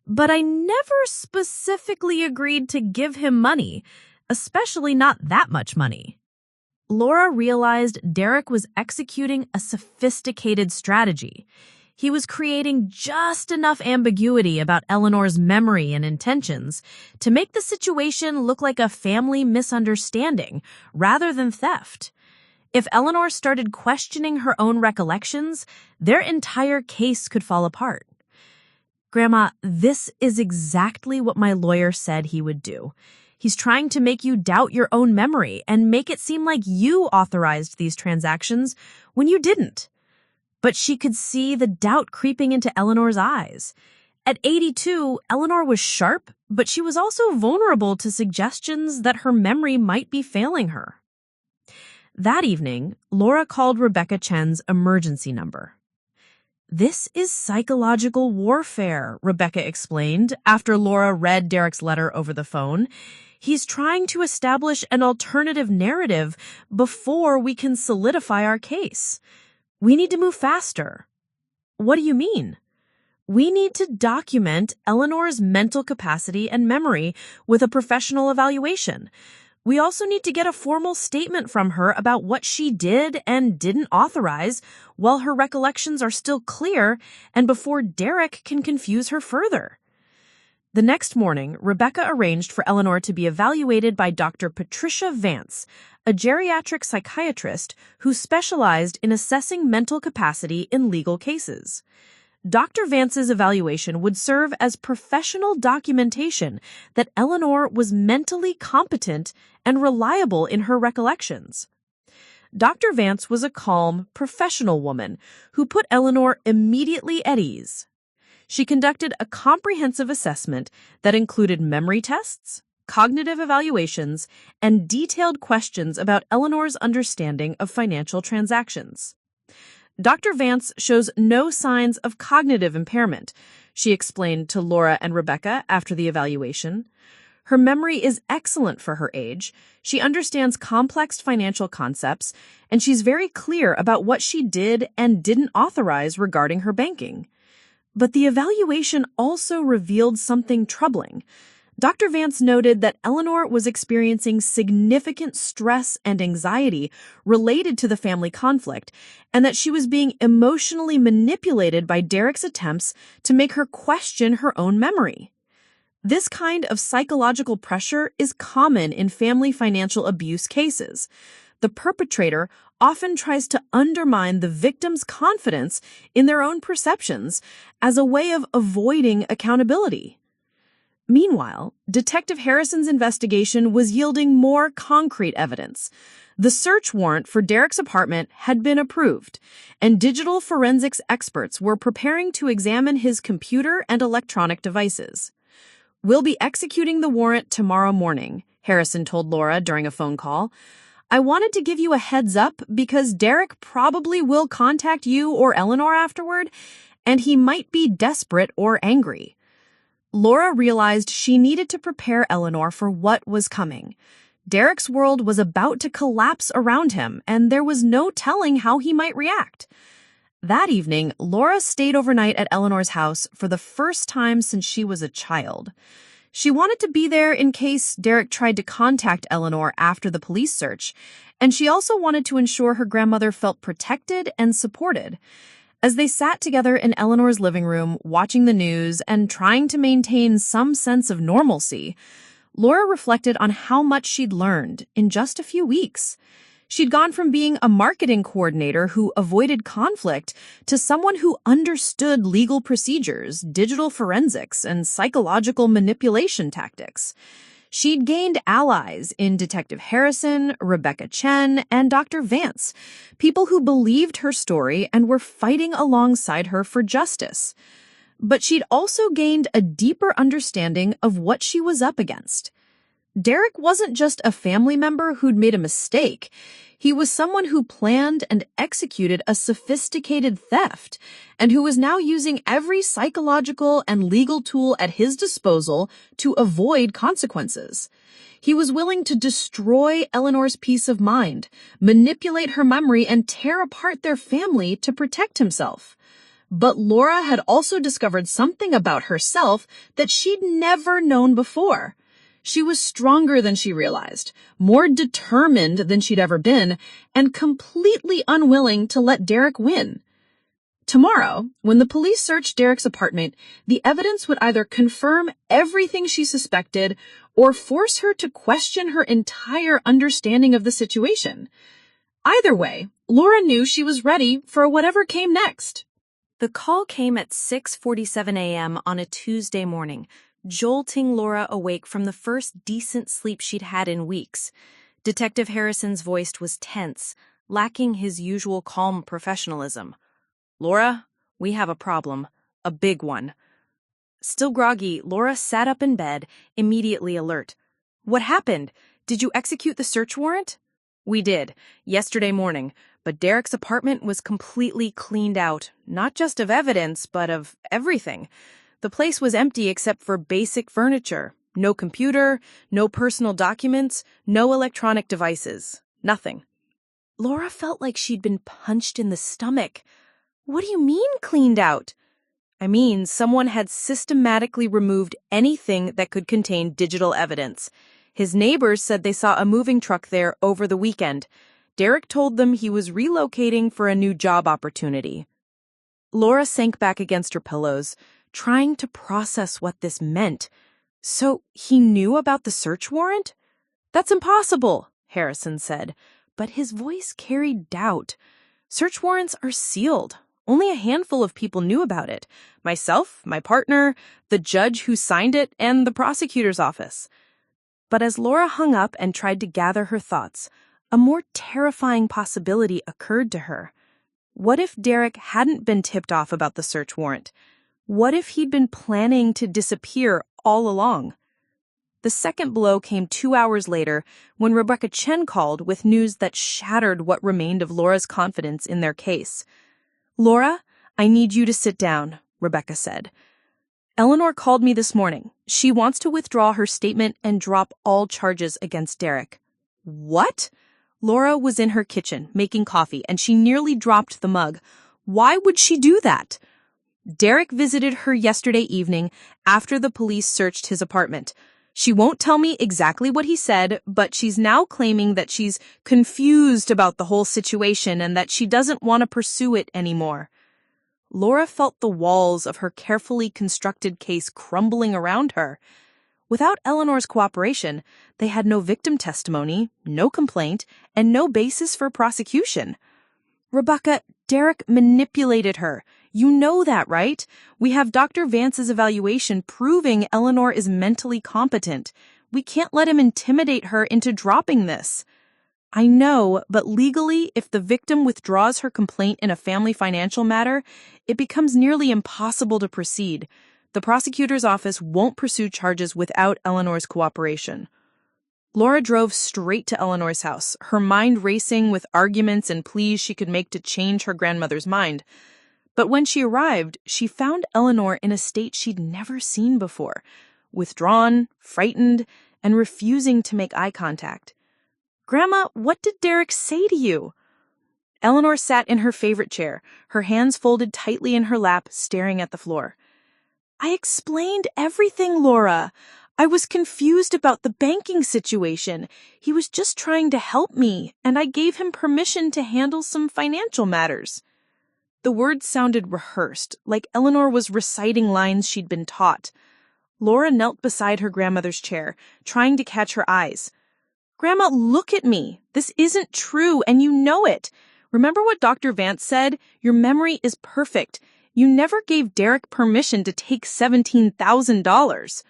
but I never specifically agreed to give him money, especially not that much money." Laura realized Derek was executing a sophisticated strategy. He was creating just enough ambiguity about Eleanor's memory and intentions to make the situation look like a family misunderstanding rather than theft. If Eleanor started questioning her own recollections, their entire case could fall apart. "Grandma, this is exactly what my lawyer said he would do. He's trying to make you doubt your own memory and make it seem like you authorized these transactions when you didn't." But she could see the doubt creeping into Eleanor's eyes. At 82, Eleanor was sharp, but she was also vulnerable to suggestions that her memory might be failing her. That evening, Laura called Rebecca Chen's emergency number. "This is psychological warfare," Rebecca explained after Laura read Derek's letter over the phone. "He's trying to establish an alternative narrative before we can solidify our case. We need to move faster." "What do you mean?" "We need to document Eleanor's mental capacity and memory with a professional evaluation. We also need to get a formal statement from her about what she did and didn't authorize while her recollections are still clear and before Derek can confuse her further." The next morning, Rebecca arranged for Eleanor to be evaluated by Dr. Patricia Vance, a geriatric psychiatrist who specialized in assessing mental capacity in legal cases. Dr. Vance's evaluation would serve as professional documentation that Eleanor was mentally competent and reliable in her recollections. Dr. Vance was a calm, professional woman who put Eleanor immediately at ease. She conducted a comprehensive assessment that included memory tests, cognitive evaluations, and detailed questions about Eleanor's understanding of financial transactions. Dr. Vance shows no signs of cognitive impairment, she explained to Laura and Rebecca after the evaluation. Her memory is excellent for her age, she understands complex financial concepts, and she's very clear about what she did and didn't authorize regarding her banking. But the evaluation also revealed something troubling. Dr. Vance noted that Eleanor was experiencing significant stress and anxiety related to the family conflict, and that she was being emotionally manipulated by Derek's attempts to make her question her own memory. This kind of psychological pressure is common in family financial abuse cases. The perpetrator often tries to undermine the victim's confidence in their own perceptions as a way of avoiding accountability. Meanwhile, Detective Harrison's investigation was yielding more concrete evidence. The search warrant for Derek's apartment had been approved, and digital forensics experts were preparing to examine his computer and electronic devices. "We'll be executing the warrant tomorrow morning," Harrison told Laura during a phone call. "I wanted to give you a heads up because Derek probably will contact you or Eleanor afterward, and he might be desperate or angry." Laura realized she needed to prepare Eleanor for what was coming. Derek's world was about to collapse around him, and there was no telling how he might react. That evening, Laura stayed overnight at Eleanor's house for the first time since she was a child. She wanted to be there in case Derek tried to contact Eleanor after the police search, and she also wanted to ensure her grandmother felt protected and supported. As they sat together in Eleanor's living room, watching the news and trying to maintain some sense of normalcy, Laura reflected on how much she'd learned in just a few weeks. She'd gone from being a marketing coordinator who avoided conflict to someone who understood legal procedures, digital forensics, and psychological manipulation tactics. She'd gained allies in Detective Harrison, Rebecca Chen, and Dr. Vance, people who believed her story and were fighting alongside her for justice. But she'd also gained a deeper understanding of what she was up against. Derek wasn't just a family member who'd made a mistake. He was someone who planned and executed a sophisticated theft, and who was now using every psychological and legal tool at his disposal to avoid consequences. He was willing to destroy Eleanor's peace of mind, manipulate her memory, and tear apart their family to protect himself. But Laura had also discovered something about herself that she'd never known before. She was stronger than she realized, more determined than she'd ever been, and completely unwilling to let Derek win. Tomorrow, when the police searched Derek's apartment, the evidence would either confirm everything she suspected or force her to question her entire understanding of the situation. Either way, Laura knew she was ready for whatever came next. The call came at 6:47 a.m. on a Tuesday morning, jolting Laura awake from the first decent sleep she'd had in weeks. Detective Harrison's voice was tense, lacking his usual calm professionalism. "Laura, we have a problem. A big one." Still groggy, Laura sat up in bed, immediately alert. "What happened? Did you execute the search warrant?" "We did, yesterday morning, but Derek's apartment was completely cleaned out, not just of evidence, but of everything. The place was empty except for basic furniture. No computer, no personal documents, no electronic devices. Nothing." Laura felt like she'd been punched in the stomach. "What do you mean, cleaned out?" "I mean, someone had systematically removed anything that could contain digital evidence. His neighbors said they saw a moving truck there over the weekend. Derek told them he was relocating for a new job opportunity." Laura sank back against her pillows, trying to process what this meant. So he knew about the search warrant? That's impossible, Harrison said, but his voice carried doubt. Search warrants are sealed. Only a handful of people knew about it. Myself, my partner, the judge who signed it, and the prosecutor's office. But as Laura hung up and tried to gather her thoughts, a more terrifying possibility occurred to her. What if Derek hadn't been tipped off about the search warrant? What if he'd been planning to disappear all along? The second blow came 2 hours later when Rebecca Chen called with news that shattered what remained of Laura's confidence in their case. "Laura, I need you to sit down," Rebecca said. "Eleanor called me this morning. She wants to withdraw her statement and drop all charges against Derek." "What?" Laura was in her kitchen making coffee and she nearly dropped the mug. "Why would she do that?" "Derek visited her yesterday evening after the police searched his apartment. She won't tell me exactly what he said, but she's now claiming that she's confused about the whole situation and that she doesn't want to pursue it anymore." Laura felt the walls of her carefully constructed case crumbling around her. Without Eleanor's cooperation, they had no victim testimony, no complaint, and no basis for prosecution. "Rebecca, Derek manipulated her. You know that, right? We have Dr. Vance's evaluation proving Eleanor is mentally competent. We can't let him intimidate her into dropping this." "I know, but legally, if the victim withdraws her complaint in a family financial matter, it becomes nearly impossible to proceed. The prosecutor's office won't pursue charges without Eleanor's cooperation." Laura drove straight to Eleanor's house, her mind racing with arguments and pleas she could make to change her grandmother's mind. But when she arrived, she found Eleanor in a state she'd never seen before, withdrawn, frightened, and refusing to make eye contact. "Grandma, what did Derek say to you?" Eleanor sat in her favorite chair, her hands folded tightly in her lap, staring at the floor. "I explained everything, Laura. I was confused about the banking situation. He was just trying to help me, and I gave him permission to handle some financial matters." The words sounded rehearsed, like Eleanor was reciting lines she'd been taught. Laura knelt beside her grandmother's chair, trying to catch her eyes. "Grandma, look at me. This isn't true, and you know it. Remember what Dr. Vance said? Your memory is perfect. You never gave Derek permission to take $17,000.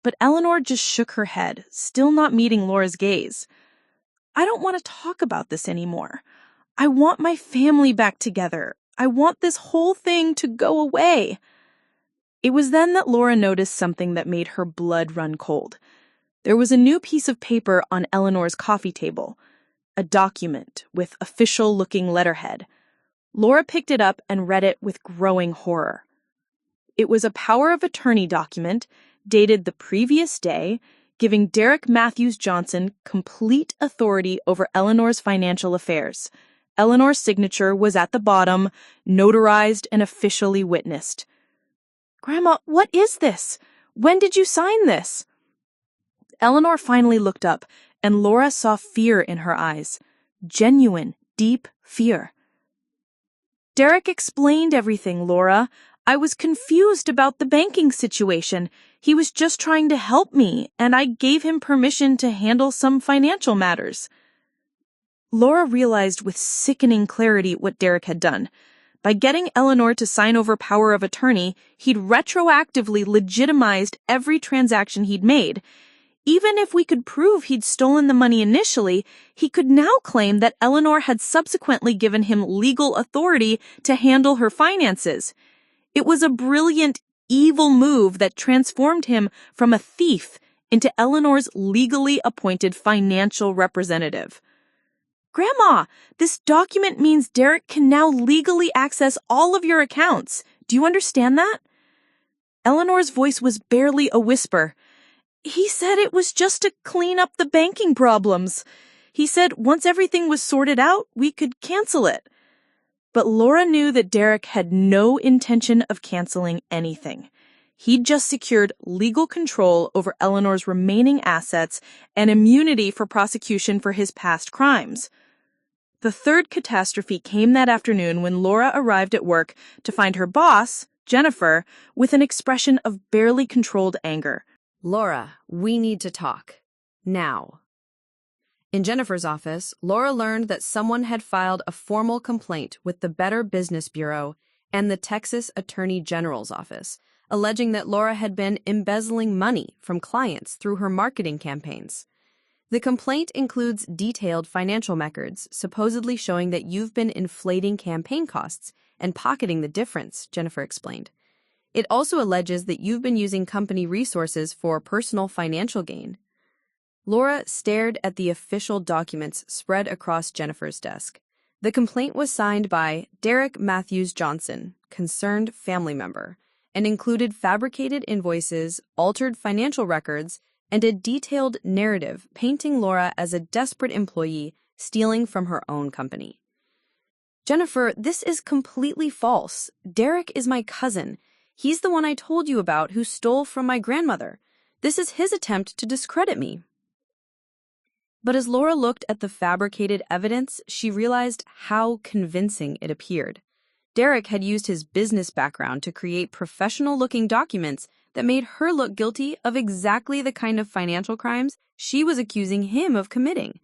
But Eleanor just shook her head, still not meeting Laura's gaze. "I don't want to talk about this anymore. I want my family back together. I want this whole thing to go away." It was then that Laura noticed something that made her blood run cold. There was a new piece of paper on Eleanor's coffee table, a document with official-looking letterhead. Laura picked it up and read it with growing horror. It was a power of attorney document dated the previous day, giving Derek Matthews Johnson complete authority over Eleanor's financial affairs. Eleanor's signature was at the bottom, notarized and officially witnessed. "Grandma, what is this? When did you sign this?" Eleanor finally looked up, and Laura saw fear in her eyes. Genuine, deep fear. "Derek explained everything, Laura. I was confused about the banking situation. He was just trying to help me, and I gave him permission to handle some financial matters." Laura realized with sickening clarity what Derek had done. By getting Eleanor to sign over power of attorney, he'd retroactively legitimized every transaction he'd made. Even if we could prove he'd stolen the money initially, he could now claim that Eleanor had subsequently given him legal authority to handle her finances. It was a brilliant, evil move that transformed him from a thief into Eleanor's legally appointed financial representative. "Grandma, this document means Derek can now legally access all of your accounts. Do you understand that?" Eleanor's voice was barely a whisper. "He said it was just to clean up the banking problems. He said once everything was sorted out, we could cancel it." But Laura knew that Derek had no intention of canceling anything. He'd just secured legal control over Eleanor's remaining assets and immunity for prosecution for his past crimes. The third catastrophe came that afternoon when Laura arrived at work to find her boss, Jennifer with an expression of barely controlled anger. Laura, we need to talk. Now. In Jennifer's office, Laura learned that someone had filed a formal complaint with the Better Business Bureau and the Texas Attorney General's office, alleging that Laura had been embezzling money from clients through her marketing campaigns. The complaint includes detailed financial records, supposedly showing that you've been inflating campaign costs and pocketing the difference, Jennifer explained. It also alleges that you've been using company resources for personal financial gain. Laura stared at the official documents spread across Jennifer's desk. The complaint was signed by Derek Matthews Johnson, concerned family member, and included fabricated invoices, altered financial records, and a detailed narrative painting Laura as a desperate employee stealing from her own company. Jennifer, this is completely false. Derek is my cousin. He's the one I told you about who stole from my grandmother. This is his attempt to discredit me. But as Laura looked at the fabricated evidence, she realized how convincing it appeared. Derek had used his business background to create professional-looking documents that made her look guilty of exactly the kind of financial crimes she was accusing him of committing.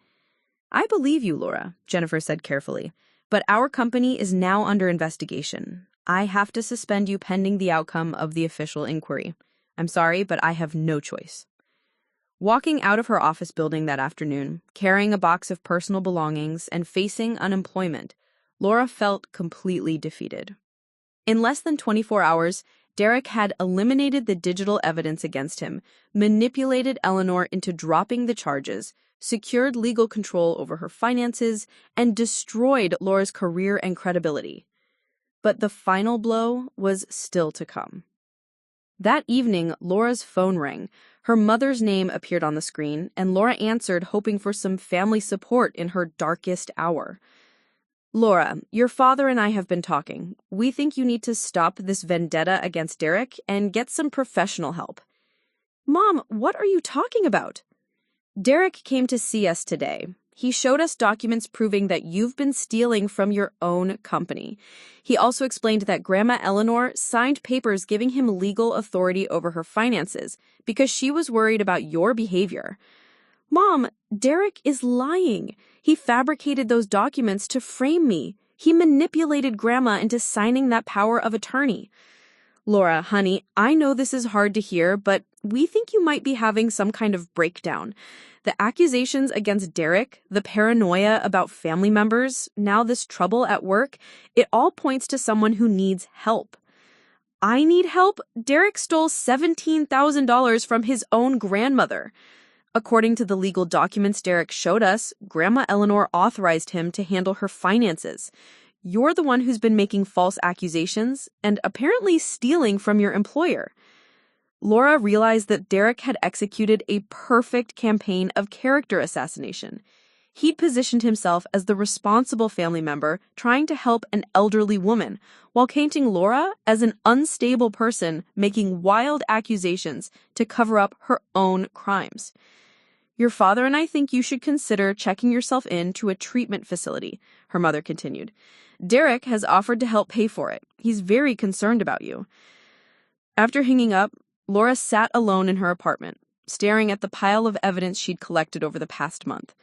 I believe you, Laura, Jennifer said carefully, but our company is now under investigation. I have to suspend you pending the outcome of the official inquiry. I'm sorry, but I have no choice. Walking out of her office building that afternoon, carrying a box of personal belongings and facing unemployment, Laura felt completely defeated. In less than 24 hours, Derek had eliminated the digital evidence against him, manipulated Eleanor into dropping the charges, secured legal control over her finances, and destroyed Laura's career and credibility. But the final blow was still to come. That evening, Laura's phone rang. Her mother's name appeared on the screen, and Laura answered, hoping for some family support in her darkest hour. Laura, your father and I have been talking. We think you need to stop this vendetta against Derek and get some professional help. Mom, what are you talking about? Derek came to see us today. He showed us documents proving that you've been stealing from your own company. He also explained that Grandma Eleanor signed papers giving him legal authority over her finances because she was worried about your behavior. Mom, Derek is lying. He fabricated those documents to frame me. He manipulated Grandma into signing that power of attorney. Laura, honey, I know this is hard to hear, but we think you might be having some kind of breakdown. The accusations against Derek, the paranoia about family members, now this trouble at work, it all points to someone who needs help. I need help? Derek stole $17,000 from his own grandmother. According to the legal documents Derek showed us, Grandma Eleanor authorized him to handle her finances. You're the one who's been making false accusations and apparently stealing from your employer. Laura realized that Derek had executed a perfect campaign of character assassination. He'd positioned himself as the responsible family member trying to help an elderly woman, while painting Laura as an unstable person making wild accusations to cover up her own crimes. Your father and I think you should consider checking yourself in to a treatment facility, her mother continued. Derek has offered to help pay for it. He's very concerned about you. After hanging up, Laura sat alone in her apartment, staring at the pile of evidence she'd collected over the past month.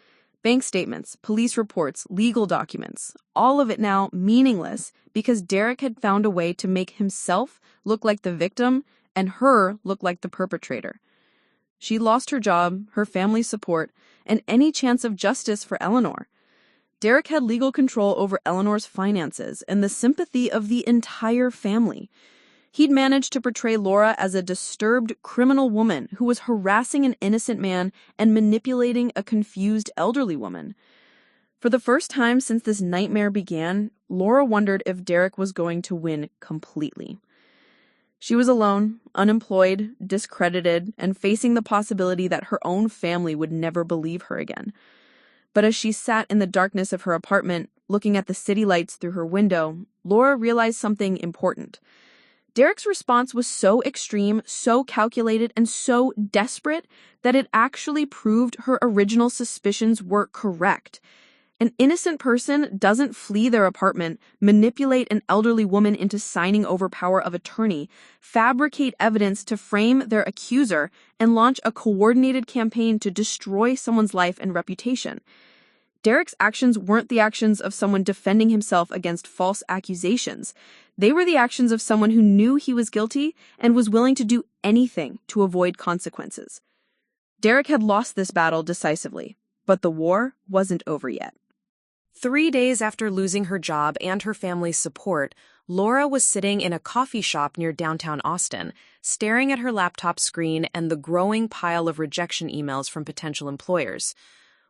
Bank statements, police reports, legal documents, all of it now meaningless because Derek had found a way to make himself look like the victim and her look like the perpetrator. She lost her job, her family's support, and any chance of justice for Eleanor. Derek had legal control over Eleanor's finances and the sympathy of the entire family. He'd managed to portray Laura as a disturbed criminal woman who was harassing an innocent man and manipulating a confused elderly woman. For the first time since this nightmare began, Laura wondered if Derek was going to win completely. She was alone, unemployed, discredited, and facing the possibility that her own family would never believe her again. But as she sat in the darkness of her apartment, looking at the city lights through her window, Laura realized something important. Derek's response was so extreme, so calculated, and so desperate that it actually proved her original suspicions were correct. An innocent person doesn't flee their apartment, manipulate an elderly woman into signing over power of attorney, fabricate evidence to frame their accuser, and launch a coordinated campaign to destroy someone's life and reputation. Derek's actions weren't the actions of someone defending himself against false accusations. They were the actions of someone who knew he was guilty and was willing to do anything to avoid consequences. Derek had lost this battle decisively, but the war wasn't over yet. 3 days after losing her job and her family's support, Laura was sitting in a coffee shop near downtown Austin, staring at her laptop screen and the growing pile of rejection emails from potential employers.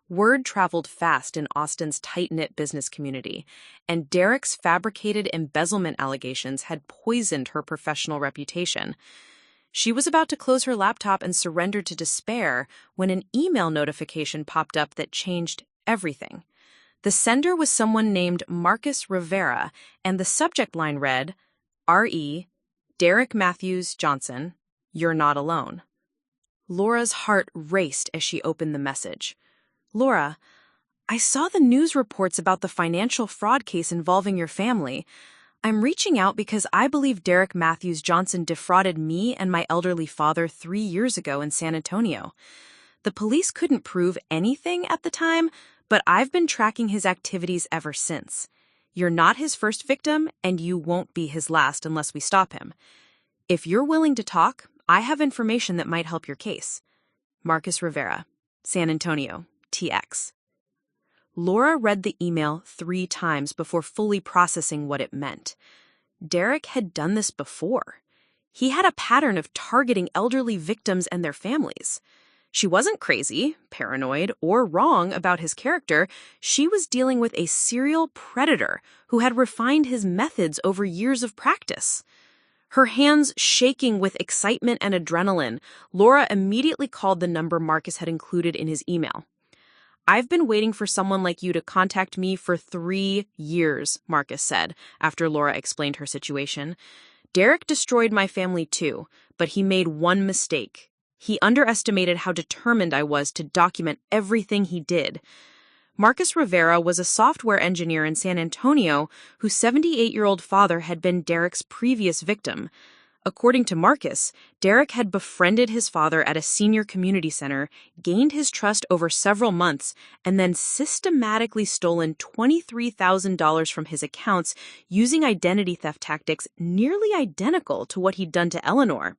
Word traveled fast in Austin's tight-knit business community, and Derek's fabricated embezzlement allegations had poisoned her professional reputation. She was about to close her laptop and surrender to despair when an email notification popped up that changed everything. The sender was someone named Marcus Rivera, and the subject line read, R.E. Derek Matthews Johnson, you're not alone. Laura's heart raced as she opened the message. Laura, I saw the news reports about the financial fraud case involving your family. I'm reaching out because I believe Derek Matthews Johnson defrauded me and my elderly father 3 years ago in San Antonio. The police couldn't prove anything at the time, but I've been tracking his activities ever since. You're not his first victim, and you won't be his last unless we stop him. If you're willing to talk, I have information that might help your case. Marcus Rivera, San Antonio, TX. Laura read the email 3 times before fully processing what it meant. Derek had done this before. He had a pattern of targeting elderly victims and their families. She wasn't crazy, paranoid, or wrong about his character. She was dealing with a serial predator who had refined his methods over years of practice. Her hands shaking with excitement and adrenaline, Laura immediately called the number Marcus had included in his email. I've been waiting for someone like you to contact me for 3 years, Marcus said, after Laura explained her situation. Derek destroyed my family too, but he made one mistake. He underestimated how determined I was to document everything he did. Marcus Rivera was a software engineer in San Antonio whose 78-year-old father had been Derek's previous victim. According to Marcus, Derek had befriended his father at a senior community center, gained his trust over several months, and then systematically stolen $23,000 from his accounts using identity theft tactics nearly identical to what he'd done to Eleanor.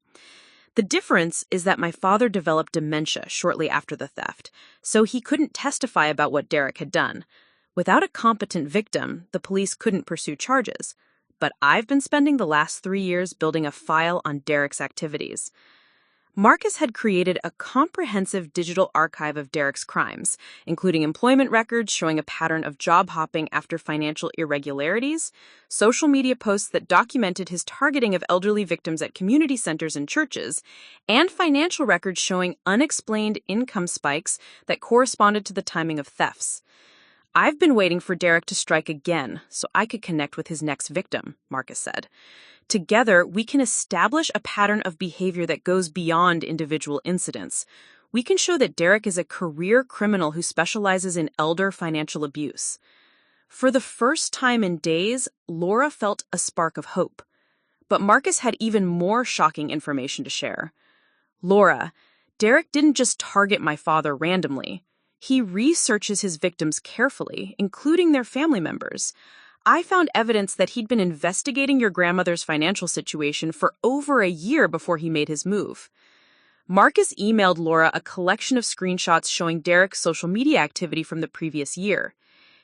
The difference is that my father developed dementia shortly after the theft, so he couldn't testify about what Derek had done. Without a competent victim, the police couldn't pursue charges. But I've been spending the last 3 years building a file on Derek's activities. Marcus had created a comprehensive digital archive of Derek's crimes, including employment records showing a pattern of job hopping after financial irregularities, social media posts that documented his targeting of elderly victims at community centers and churches, and financial records showing unexplained income spikes that corresponded to the timing of thefts. I've been waiting for Derek to strike again so I could connect with his next victim, Marcus said. Together, we can establish a pattern of behavior that goes beyond individual incidents. We can show that Derek is a career criminal who specializes in elder financial abuse. For the first time in days, Laura felt a spark of hope. But Marcus had even more shocking information to share. Laura, Derek didn't just target my father randomly. He researches his victims carefully, including their family members. I found evidence that he'd been investigating your grandmother's financial situation for over a year before he made his move. Marcus emailed Laura a collection of screenshots showing Derek's social media activity from the previous year.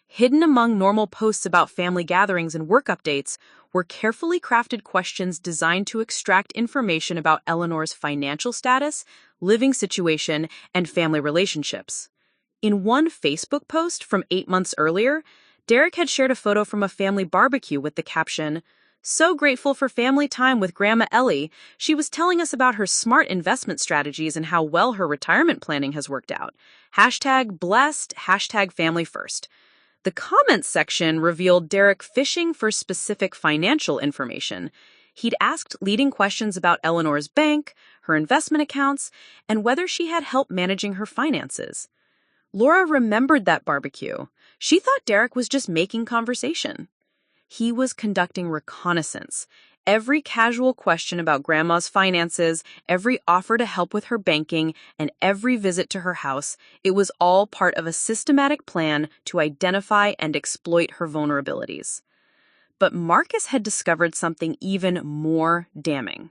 Hidden among normal posts about family gatherings and work updates were carefully crafted questions designed to extract information about Eleanor's financial status, living situation, and family relationships. In one Facebook post from 8 months earlier, Derek had shared a photo from a family barbecue with the caption, "So grateful for family time with Grandma Ellie. She was telling us about her smart investment strategies and how well her retirement planning has worked out. #blessed, #family first." The comments section revealed Derek fishing for specific financial information. He'd asked leading questions about Eleanor's bank, her investment accounts, and whether she had help managing her finances. Laura remembered that barbecue. She thought Derek was just making conversation. He was conducting reconnaissance. Every casual question about Grandma's finances, every offer to help with her banking, and every visit to her house, it was all part of a systematic plan to identify and exploit her vulnerabilities. But Marcus had discovered something even more damning.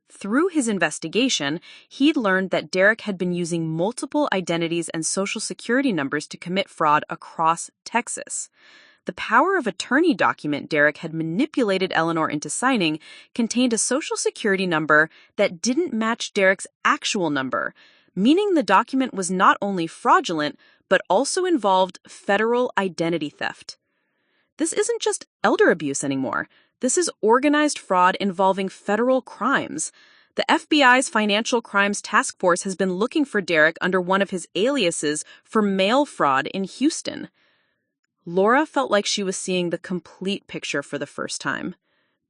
Through his investigation, he'd learned that Derek had been using multiple identities and social security numbers to commit fraud across Texas. The power of attorney document Derek had manipulated Eleanor into signing contained a social security number that didn't match Derek's actual number, meaning the document was not only fraudulent, but also involved federal identity theft. This isn't just elder abuse anymore. This is organized fraud involving federal crimes. The FBI's Financial Crimes Task Force has been looking for Derek under one of his aliases for mail fraud in Houston. Laura felt like she was seeing the complete picture for the first time.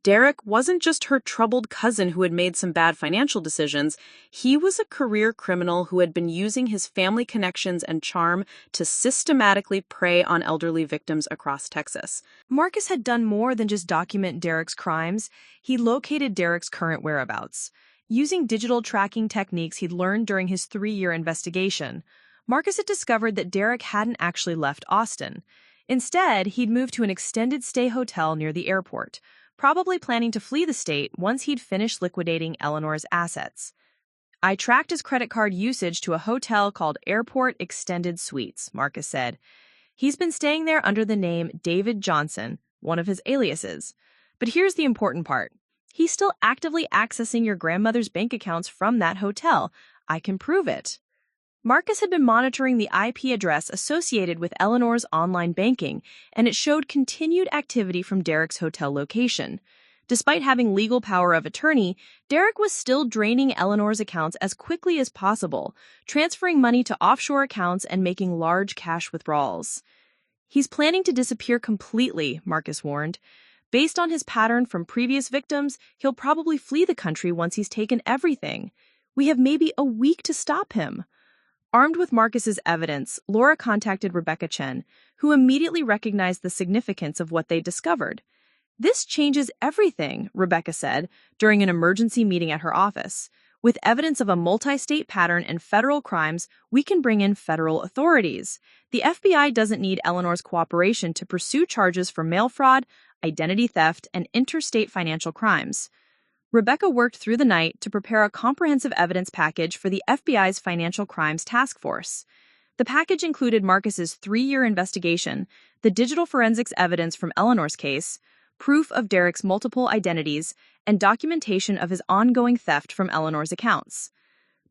Derek wasn't just her troubled cousin who had made some bad financial decisions. He was a career criminal who had been using his family connections and charm to systematically prey on elderly victims across Texas. Marcus had done more than just document Derek's crimes. He located Derek's current whereabouts. Using digital tracking techniques he'd learned during his 3-year investigation, Marcus had discovered that Derek hadn't actually left Austin. Instead, he'd moved to an extended stay hotel near the airport, probably planning to flee the state once he'd finished liquidating Eleanor's assets. I tracked his credit card usage to a hotel called Airport Extended Suites, Marcus said. He's been staying there under the name David Johnson, one of his aliases. But here's the important part. He's still actively accessing your grandmother's bank accounts from that hotel. I can prove it. Marcus had been monitoring the IP address associated with Eleanor's online banking, and it showed continued activity from Derek's hotel location. Despite having legal power of attorney, Derek was still draining Eleanor's accounts as quickly as possible, transferring money to offshore accounts and making large cash withdrawals. He's planning to disappear completely, Marcus warned. Based on his pattern from previous victims, he'll probably flee the country once he's taken everything. We have maybe a week to stop him. Armed with Marcus's evidence, Laura contacted Rebecca Chen, who immediately recognized the significance of what they discovered. This changes everything, Rebecca said during an emergency meeting at her office. With evidence of a multi-state pattern and federal crimes, we can bring in federal authorities. The FBI doesn't need Eleanor's cooperation to pursue charges for mail fraud, identity theft, and interstate financial crimes. Rebecca worked through the night to prepare a comprehensive evidence package for the FBI's Financial Crimes Task Force. The package included Marcus's 3-year investigation, the digital forensics evidence from Eleanor's case, proof of Derek's multiple identities, and documentation of his ongoing theft from Eleanor's accounts.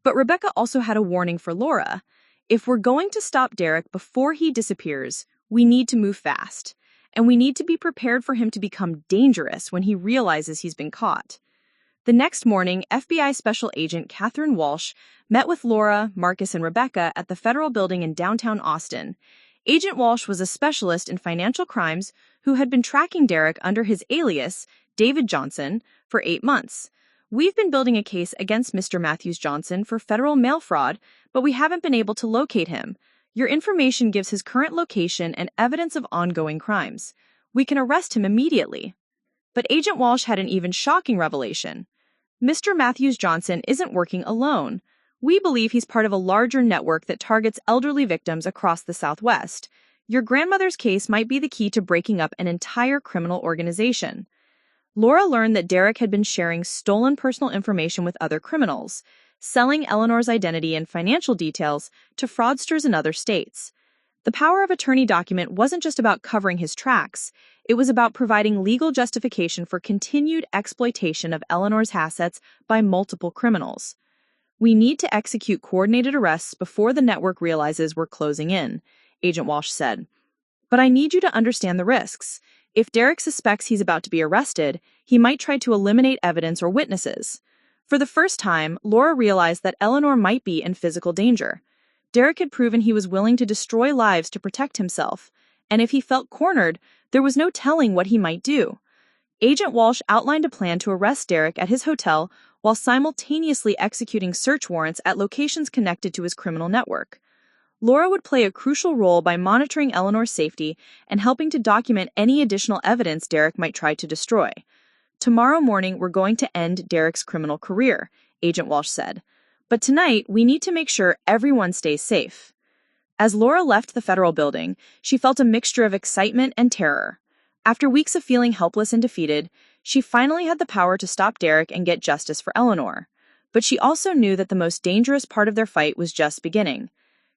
But Rebecca also had a warning for Laura. If we're going to stop Derek before he disappears, we need to move fast, and we need to be prepared for him to become dangerous when he realizes he's been caught. The next morning, FBI Special Agent Catherine Walsh met with Laura, Marcus, and Rebecca at the federal building in downtown Austin. Agent Walsh was a specialist in financial crimes who had been tracking Derek under his alias, David Johnson, for 8 months. We've been building a case against Mr. Matthews Johnson for federal mail fraud, but we haven't been able to locate him. Your information gives his current location and evidence of ongoing crimes. We can arrest him immediately. But Agent Walsh had an even shocking revelation. Mr. Matthews Johnson isn't working alone. We believe he's part of a larger network that targets elderly victims across the Southwest. Your grandmother's case might be the key to breaking up an entire criminal organization. Laura learned that Derek had been sharing stolen personal information with other criminals, selling Eleanor's identity and financial details to fraudsters in other states. The power of attorney document wasn't just about covering his tracks. It was about providing legal justification for continued exploitation of Eleanor's assets by multiple criminals. We need to execute coordinated arrests before the network realizes we're closing in, Agent Walsh said. But I need you to understand the risks. If Derek suspects he's about to be arrested, he might try to eliminate evidence or witnesses. For the first time, Laura realized that Eleanor might be in physical danger. Derek had proven he was willing to destroy lives to protect himself, and if he felt cornered, there was no telling what he might do. Agent Walsh outlined a plan to arrest Derek at his hotel while simultaneously executing search warrants at locations connected to his criminal network. Laura would play a crucial role by monitoring Eleanor's safety and helping to document any additional evidence Derek might try to destroy. "Tomorrow morning, we're going to end Derek's criminal career," Agent Walsh said. "But tonight, we need to make sure everyone stays safe." As Laura left the federal building, she felt a mixture of excitement and terror. After weeks of feeling helpless and defeated, she finally had the power to stop Derek and get justice for Eleanor. But she also knew that the most dangerous part of their fight was just beginning.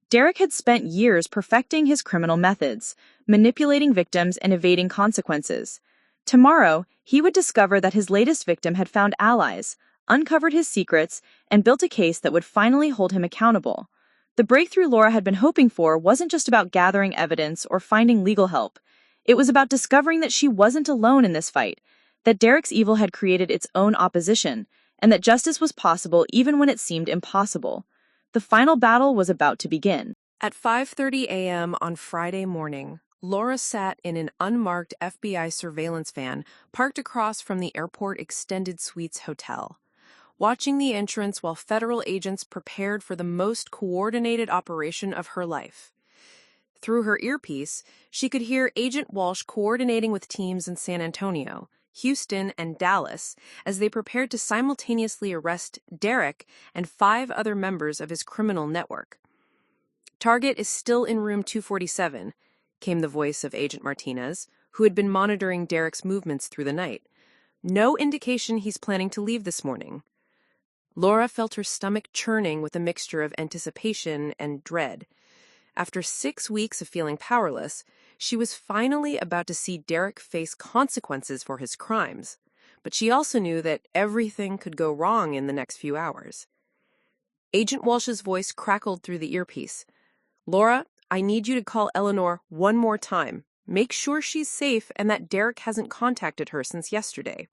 Derek had spent years perfecting his criminal methods, manipulating victims and evading consequences. Tomorrow, he would discover that his latest victim had found allies, uncovered his secrets, and built a case that would finally hold him accountable. The breakthrough Laura had been hoping for wasn't just about gathering evidence or finding legal help. It was about discovering that she wasn't alone in this fight, that Derek's evil had created its own opposition, and that justice was possible even when it seemed impossible. The final battle was about to begin. At 5:30 a.m. on Friday morning, Laura sat in an unmarked FBI surveillance van parked across from the airport extended suites hotel, watching the entrance while federal agents prepared for the most coordinated operation of her life. Through her earpiece, she could hear Agent Walsh coordinating with teams in San Antonio, Houston, and Dallas as they prepared to simultaneously arrest Derek and 5 other members of his criminal network. "Target is still in room 247, came the voice of Agent Martinez, who had been monitoring Derek's movements through the night. "No indication he's planning to leave this morning." Laura felt her stomach churning with a mixture of anticipation and dread. After 6 weeks of feeling powerless, she was finally about to see Derek face consequences for his crimes, but she also knew that everything could go wrong in the next few hours. Agent Walsh's voice crackled through the earpiece. "Laura, I need you to call Eleanor one more time. Make sure she's safe and that Derek hasn't contacted her since yesterday."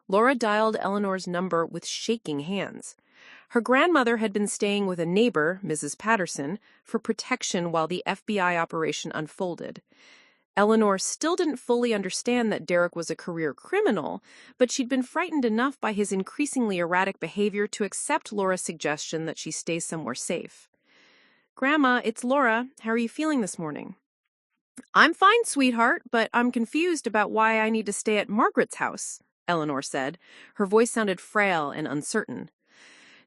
Laura dialed Eleanor's number with shaking hands. Her grandmother had been staying with a neighbor, Mrs. Patterson, for protection while the FBI operation unfolded. Eleanor still didn't fully understand that Derek was a career criminal, but she'd been frightened enough by his increasingly erratic behavior to accept Laura's suggestion that she stay somewhere safe. "Grandma, it's Laura. How are you feeling this morning?" "I'm fine, sweetheart, but I'm confused about why I need to stay at Margaret's house," Eleanor said. Her voice sounded frail and uncertain.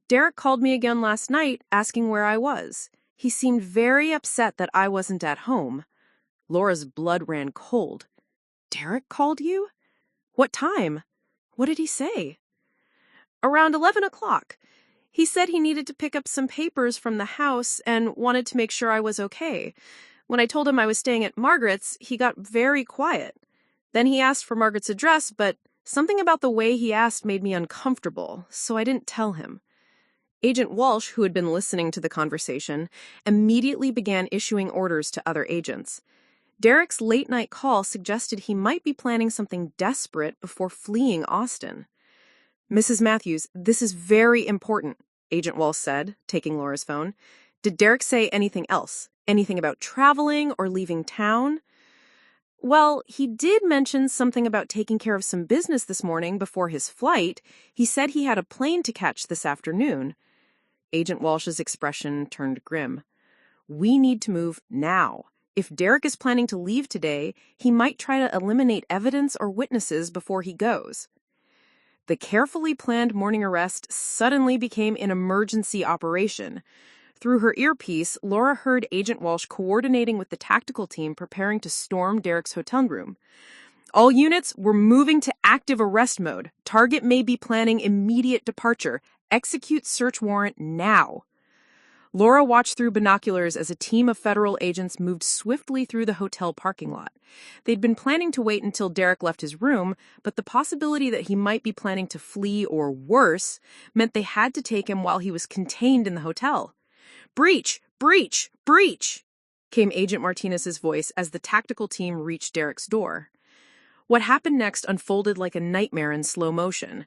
"Derek called me again last night, asking where I was. He seemed very upset that I wasn't at home." Laura's blood ran cold. "Derek called you? What time? What did he say?" "Around 11 o'clock. He said he needed to pick up some papers from the house and wanted to make sure I was okay. When I told him I was staying at Margaret's, he got very quiet. Then he asked for Margaret's address, but something about the way he asked made me uncomfortable, so I didn't tell him." Agent Walsh, who had been listening to the conversation, immediately began issuing orders to other agents. Derek's late-night call suggested he might be planning something desperate before fleeing Austin. "Mrs. Matthews, this is very important," Agent Walsh said, taking Laura's phone. "Did Derek say anything else? Anything about traveling or leaving town?" "Well, he did mention something about taking care of some business this morning before his flight. He said he had a plane to catch this afternoon." Agent Walsh's expression turned grim. "We need to move now. If Derek is planning to leave today, he might try to eliminate evidence or witnesses before he goes." The carefully planned morning arrest suddenly became an emergency operation. Through her earpiece, Laura heard Agent Walsh coordinating with the tactical team preparing to storm Derek's hotel room. "All units, we're moving to active arrest mode. Target may be planning immediate departure. Execute search warrant now." Laura watched through binoculars as a team of federal agents moved swiftly through the hotel parking lot. They'd been planning to wait until Derek left his room, but the possibility that he might be planning to flee or worse meant they had to take him while he was contained in the hotel. "Breach! Breach! Breach!" came Agent Martinez's voice as the tactical team reached Derek's door. What happened next unfolded like a nightmare in slow motion.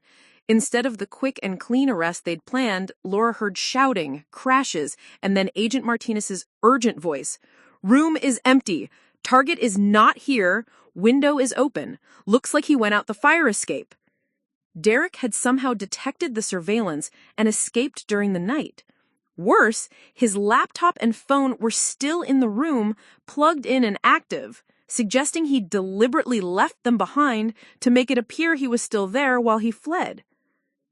Instead of the quick and clean arrest they'd planned, Laura heard shouting, crashes, and then Agent Martinez's urgent voice. "Room is empty. Target is not here. Window is open. Looks like he went out the fire escape." Derek had somehow detected the surveillance and escaped during the night. Worse, his laptop and phone were still in the room, plugged in and active, suggesting he deliberately left them behind to make it appear he was still there while he fled.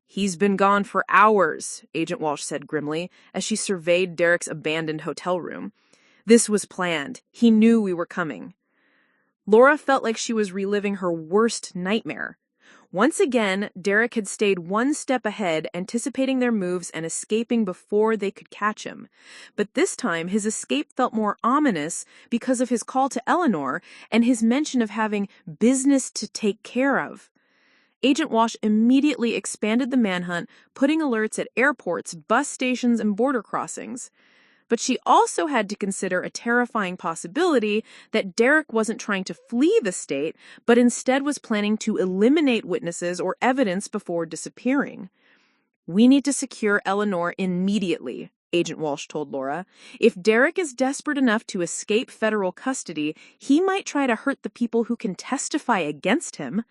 "He's been gone for hours," Agent Walsh said grimly as she surveyed Derek's abandoned hotel room. "This was planned. He knew we were coming." Laura felt like she was reliving her worst nightmare. Once again, Derek had stayed one step ahead, anticipating their moves and escaping before they could catch him. But this time, his escape felt more ominous because of his call to Eleanor and his mention of having business to take care of. Agent Walsh immediately expanded the manhunt, putting alerts at airports, bus stations, and border crossings. But she also had to consider a terrifying possibility that Derek wasn't trying to flee the state, but instead was planning to eliminate witnesses or evidence before disappearing. "We need to secure Eleanor immediately," Agent Walsh told Laura. "If Derek is desperate enough to escape federal custody, he might try to hurt the people who can testify against him."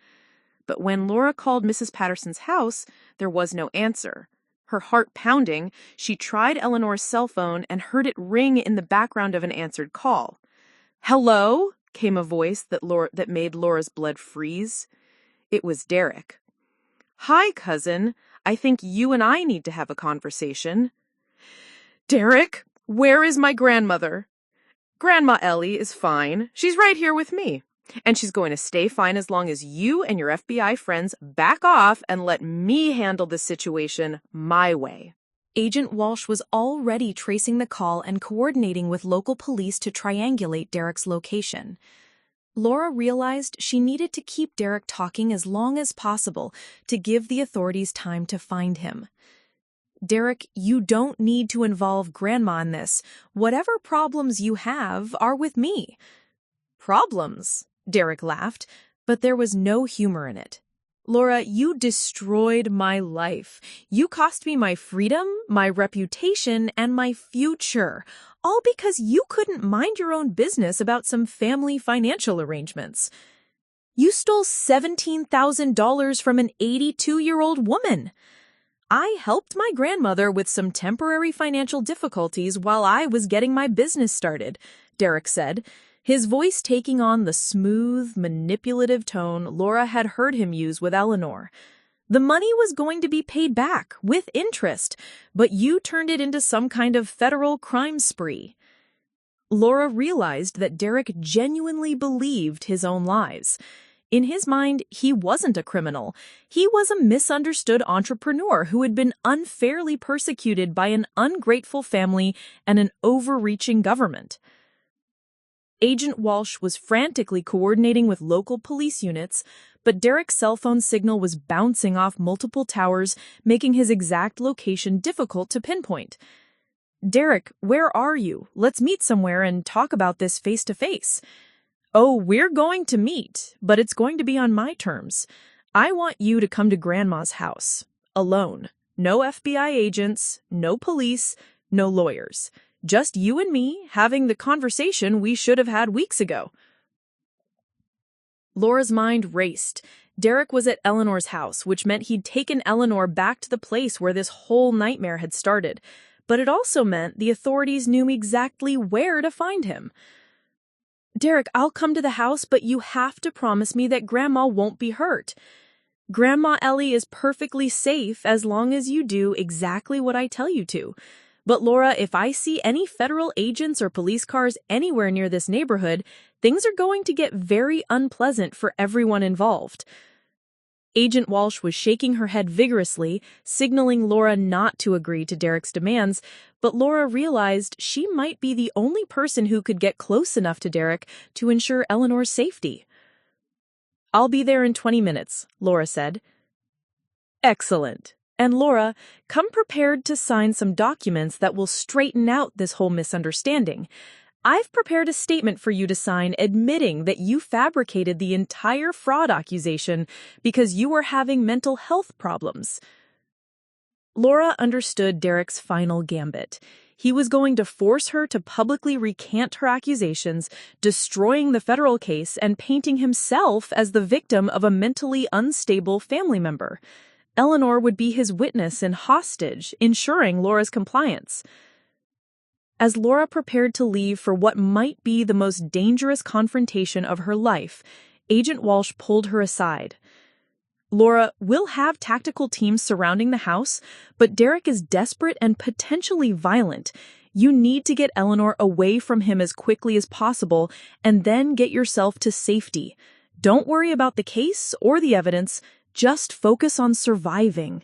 But when Laura called Mrs. Patterson's house, there was no answer. Her heart pounding, she tried Eleanor's cell phone and heard it ring in the background of an answered call. "Hello?" came a voice that made Laura's blood freeze. It was Derek. "Hi, cousin. I think you and I need to have a conversation." "Derek, where is my grandmother?" "Grandma Ellie is fine. She's right here with me. And she's going to stay fine as long as you and your FBI friends back off and let me handle this situation my way." Agent Walsh was already tracing the call and coordinating with local police to triangulate Derek's location. Laura realized she needed to keep Derek talking as long as possible to give the authorities time to find him. "Derek, you don't need to involve Grandma in this. Whatever problems you have are with me." "Problems?" Derek laughed, but there was no humor in it. "Laura, you destroyed my life. You cost me my freedom, my reputation, and my future, all because you couldn't mind your own business about some family financial arrangements. You stole $17,000 from an 82-year-old woman. I helped my grandmother with some temporary financial difficulties while I was getting my business started," Derek said, his voice taking on the smooth, manipulative tone Laura had heard him use with Eleanor. "The money was going to be paid back, with interest, but you turned it into some kind of federal crime spree." Laura realized that Derek genuinely believed his own lies. In his mind, he wasn't a criminal. He was a misunderstood entrepreneur who had been unfairly persecuted by an ungrateful family and an overreaching government. Agent Walsh was frantically coordinating with local police units, but Derek's cell phone signal was bouncing off multiple towers, making his exact location difficult to pinpoint. "Derek, where are you? Let's meet somewhere and talk about this face to face." "Oh, we're going to meet, but it's going to be on my terms. I want you to come to Grandma's house, alone. No FBI agents, no police, no lawyers. Just you and me having the conversation we should have had weeks ago." Laura's mind raced. Derek was at Eleanor's house, which meant he'd taken Eleanor back to the place where this whole nightmare had started. But it also meant the authorities knew exactly where to find him. "Derek, I'll come to the house, but you have to promise me that Grandma won't be hurt. Grandma Ellie is perfectly safe as long as you do exactly what I tell you to. But Laura, if I see any federal agents or police cars anywhere near this neighborhood, things are going to get very unpleasant for everyone involved." Agent Walsh was shaking her head vigorously, signaling Laura not to agree to Derek's demands, but Laura realized she might be the only person who could get close enough to Derek to ensure Eleanor's safety. "I'll be there in 20 minutes, Laura said. "Excellent. And Laura, come prepared to sign some documents that will straighten out this whole misunderstanding. I've prepared a statement for you to sign admitting that you fabricated the entire fraud accusation because you were having mental health problems." Laura understood Derek's final gambit. He was going to force her to publicly recant her accusations, destroying the federal case and painting himself as the victim of a mentally unstable family member. Eleanor would be his witness and hostage, ensuring Laura's compliance. As Laura prepared to leave for what might be the most dangerous confrontation of her life, Agent Walsh pulled her aside. "Laura, we'll have tactical teams surrounding the house, but Derek is desperate and potentially violent. You need to get Eleanor away from him as quickly as possible and then get yourself to safety. Don't worry about the case or the evidence, just focus on surviving."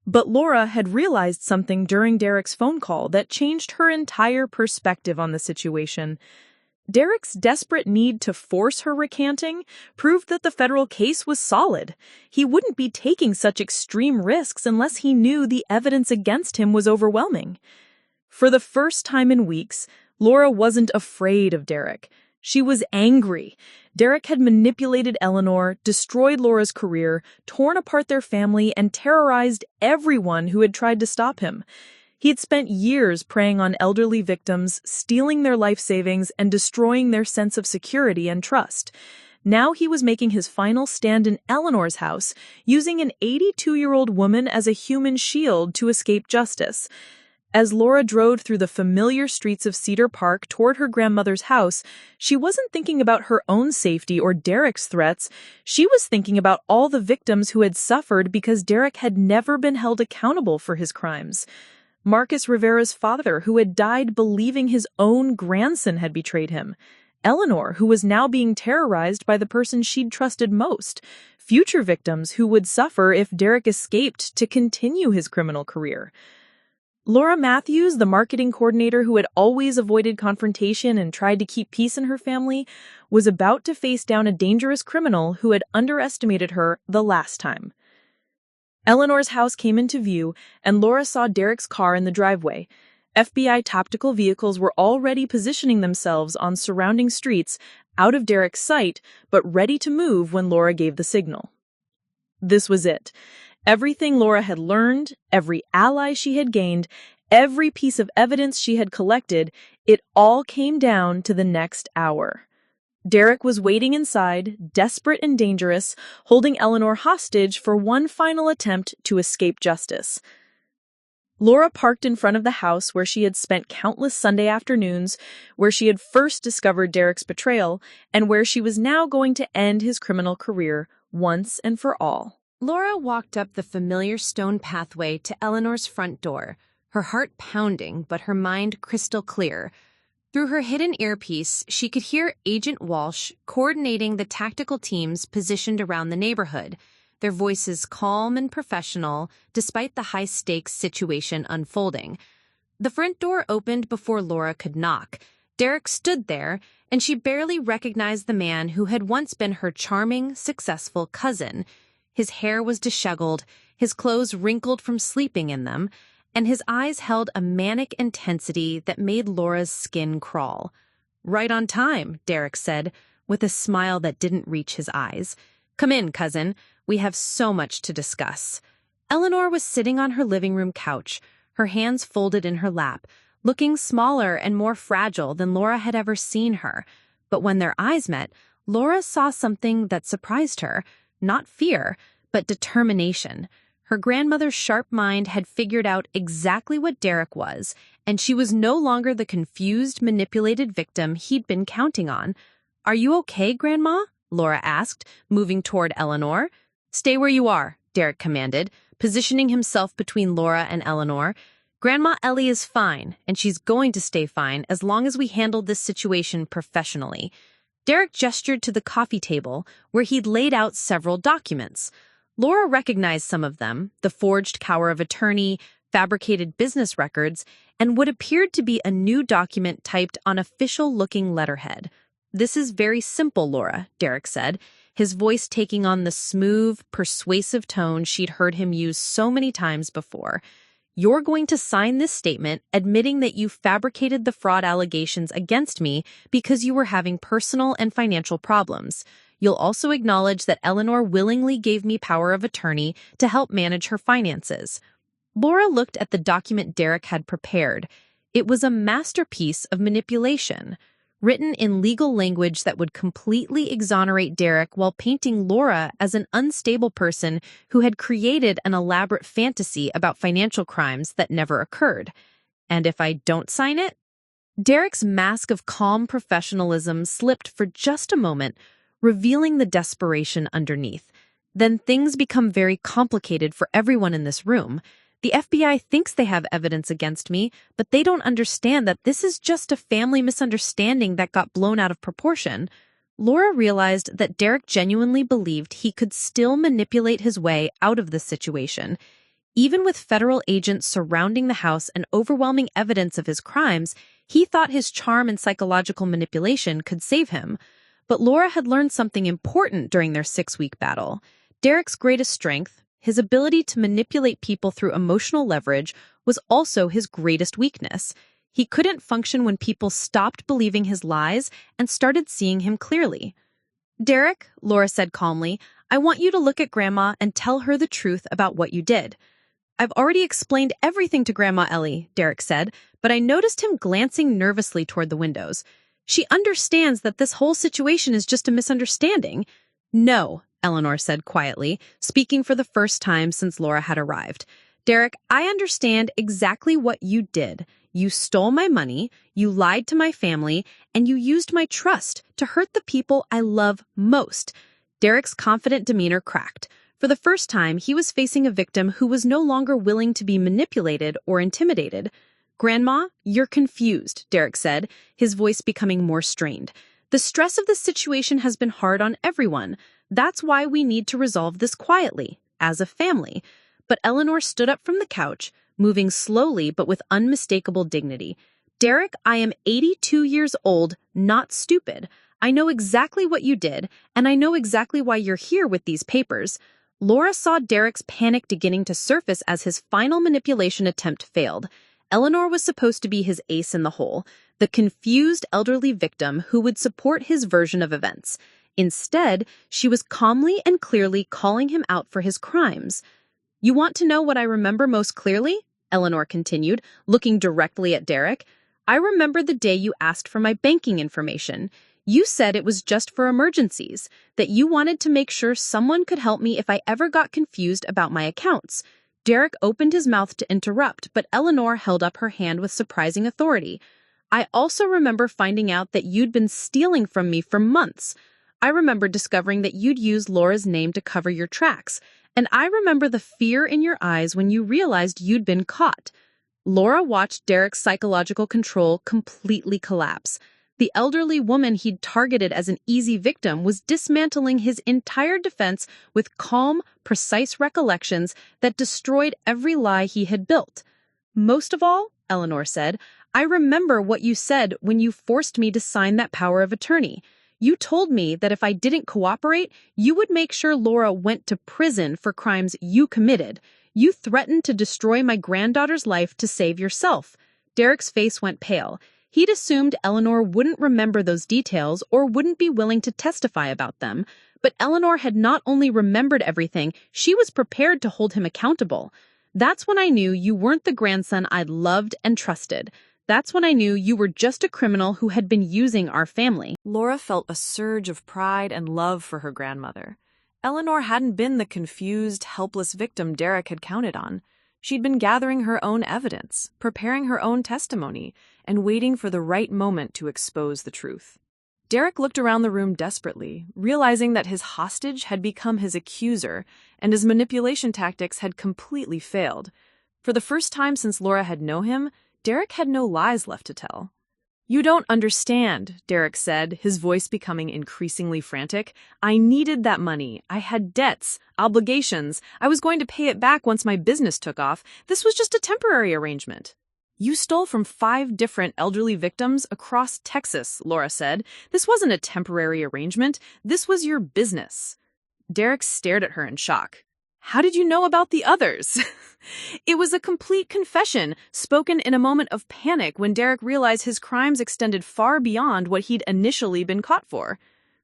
But Laura had realized something during Derek's phone call that changed her entire perspective on the situation. Derek's desperate need to force her recanting proved that the federal case was solid. He wouldn't be taking such extreme risks unless he knew the evidence against him was overwhelming. For the first time in weeks, Laura wasn't afraid of Derek. She was angry. Derek had manipulated Eleanor, destroyed Laura's career, torn apart their family, and terrorized everyone who had tried to stop him. He had spent years preying on elderly victims, stealing their life savings, and destroying their sense of security and trust. Now he was making his final stand in Eleanor's house, using an 82-year-old woman as a human shield to escape justice. As Laura drove through the familiar streets of Cedar Park toward her grandmother's house, she wasn't thinking about her own safety or Derek's threats. She was thinking about all the victims who had suffered because Derek had never been held accountable for his crimes. Marcus Rivera's father, who had died believing his own grandson had betrayed him. Eleanor, who was now being terrorized by the person she'd trusted most. Future victims who would suffer if Derek escaped to continue his criminal career. Laura Matthews, the marketing coordinator who had always avoided confrontation and tried to keep peace in her family, was about to face down a dangerous criminal who had underestimated her the last time. Eleanor's house came into view, and Laura saw Derek's car in the driveway. FBI tactical vehicles were already positioning themselves on surrounding streets, out of Derek's sight, but ready to move when Laura gave the signal. This was it. Everything Laura had learned, every ally she had gained, every piece of evidence she had collected, it all came down to the next hour. Derek was waiting inside, desperate and dangerous, holding Eleanor hostage for one final attempt to escape justice. Laura parked in front of the house where she had spent countless Sunday afternoons, where she had first discovered Derek's betrayal, and where she was now going to end his criminal career once and for all. Laura walked up the familiar stone pathway to Eleanor's front door, her heart pounding but her mind crystal clear. Through her hidden earpiece, she could hear Agent Walsh coordinating the tactical teams positioned around the neighborhood, their voices calm and professional despite the high-stakes situation unfolding. The front door opened before Laura could knock. Derek stood there, and she barely recognized the man who had once been her charming, successful cousin. His hair was disheveled, his clothes wrinkled from sleeping in them, and his eyes held a manic intensity that made Laura's skin crawl. "Right on time," Derek said, with a smile that didn't reach his eyes. "Come in, cousin. We have so much to discuss." Eleanor was sitting on her living room couch, her hands folded in her lap, looking smaller and more fragile than Laura had ever seen her. But when their eyes met, Laura saw something that surprised her, not fear, but determination. Her grandmother's sharp mind had figured out exactly what Derek was, and she was no longer the confused, manipulated victim he'd been counting on. "Are you okay, Grandma?" Laura asked, moving toward Eleanor. "Stay where you are," Derek commanded, positioning himself between Laura and Eleanor. "Grandma Ellie is fine, and she's going to stay fine as long as we handle this situation professionally." Derek gestured to the coffee table, where he'd laid out several documents. Laura recognized some of them, the forged power of attorney, fabricated business records, and what appeared to be a new document typed on official-looking letterhead. "This is very simple, Laura," Derek said, his voice taking on the smooth, persuasive tone she'd heard him use so many times before. "You're going to sign this statement admitting that you fabricated the fraud allegations against me because you were having personal and financial problems. You'll also acknowledge that Eleanor willingly gave me power of attorney to help manage her finances." Laura looked at the document Derek had prepared. It was a masterpiece of manipulation. written in legal language that would completely exonerate Derek while painting Laura as an unstable person who had created an elaborate fantasy about financial crimes that never occurred. And if I don't sign it? Derek's mask of calm professionalism slipped for just a moment, revealing the desperation underneath. Then things become very complicated for everyone in this room. The FBI thinks they have evidence against me, but they don't understand that this is just a family misunderstanding that got blown out of proportion. Laura realized that Derek genuinely believed he could still manipulate his way out of this situation. Even with federal agents surrounding the house and overwhelming evidence of his crimes, he thought his charm and psychological manipulation could save him. But Laura had learned something important during their 6-week battle. Derek's greatest strength, his ability to manipulate people through emotional leverage, was also his greatest weakness. He couldn't function when people stopped believing his lies and started seeing him clearly. "Derek," Laura said calmly, "I want you to look at Grandma and tell her the truth about what you did." "I've already explained everything to Grandma Ellie," Derek said, but I noticed him glancing nervously toward the windows. "She understands that this whole situation is just a misunderstanding." "No," Eleanor said quietly, speaking for the first time since Laura had arrived. "Derek, I understand exactly what you did. You stole my money, you lied to my family, and you used my trust to hurt the people I love most." Derek's confident demeanor cracked. For the first time, he was facing a victim who was no longer willing to be manipulated or intimidated. "Grandma, you're confused," Derek said, his voice becoming more strained. "The stress of this situation has been hard on everyone. That's why we need to resolve this quietly, as a family." But Eleanor stood up from the couch, moving slowly but with unmistakable dignity. "Derek, I am 82 years old, not stupid. I know exactly what you did, and I know exactly why you're here with these papers." Laura saw Derek's panic beginning to surface as his final manipulation attempt failed. Eleanor was supposed to be his ace in the hole, the confused elderly victim who would support his version of events. Instead, she was calmly and clearly calling him out for his crimes. "You want to know what I remember most clearly?" Eleanor continued, looking directly at Derek. "I remember the day you asked for my banking information. You said it was just for emergencies, that you wanted to make sure someone could help me if I ever got confused about my accounts." Derek opened his mouth to interrupt, but Eleanor held up her hand with surprising authority. "I also remember finding out that you'd been stealing from me for months. I remember discovering that you'd used Laura's name to cover your tracks, and I remember the fear in your eyes when you realized you'd been caught." Laura watched Derek's psychological control completely collapse. The elderly woman he'd targeted as an easy victim was dismantling his entire defense with calm, precise recollections that destroyed every lie he had built. "Most of all," Eleanor said, "I remember what you said when you forced me to sign that power of attorney. You told me that if I didn't cooperate, you would make sure Laura went to prison for crimes you committed. You threatened to destroy my granddaughter's life to save yourself." Derek's face went pale. He'd assumed Eleanor wouldn't remember those details or wouldn't be willing to testify about them. But Eleanor had not only remembered everything, she was prepared to hold him accountable. "That's when I knew you weren't the grandson I'd loved and trusted. That's when I knew you were just a criminal who had been using our family." Laura felt a surge of pride and love for her grandmother. Eleanor hadn't been the confused, helpless victim Derek had counted on. She'd been gathering her own evidence, preparing her own testimony, and waiting for the right moment to expose the truth. Derek looked around the room desperately, realizing that his hostage had become his accuser, and his manipulation tactics had completely failed. For the first time since Laura had known him, Derek had no lies left to tell. "You don't understand," Derek said, his voice becoming increasingly frantic. "I needed that money. I had debts, obligations. I was going to pay it back once my business took off. This was just a temporary arrangement." "You stole from 5 different elderly victims across Texas," Laura said. "This wasn't a temporary arrangement. This was your business." Derek stared at her in shock. "How did you know about the others?" It was a complete confession, spoken in a moment of panic when Derek realized his crimes extended far beyond what he'd initially been caught for.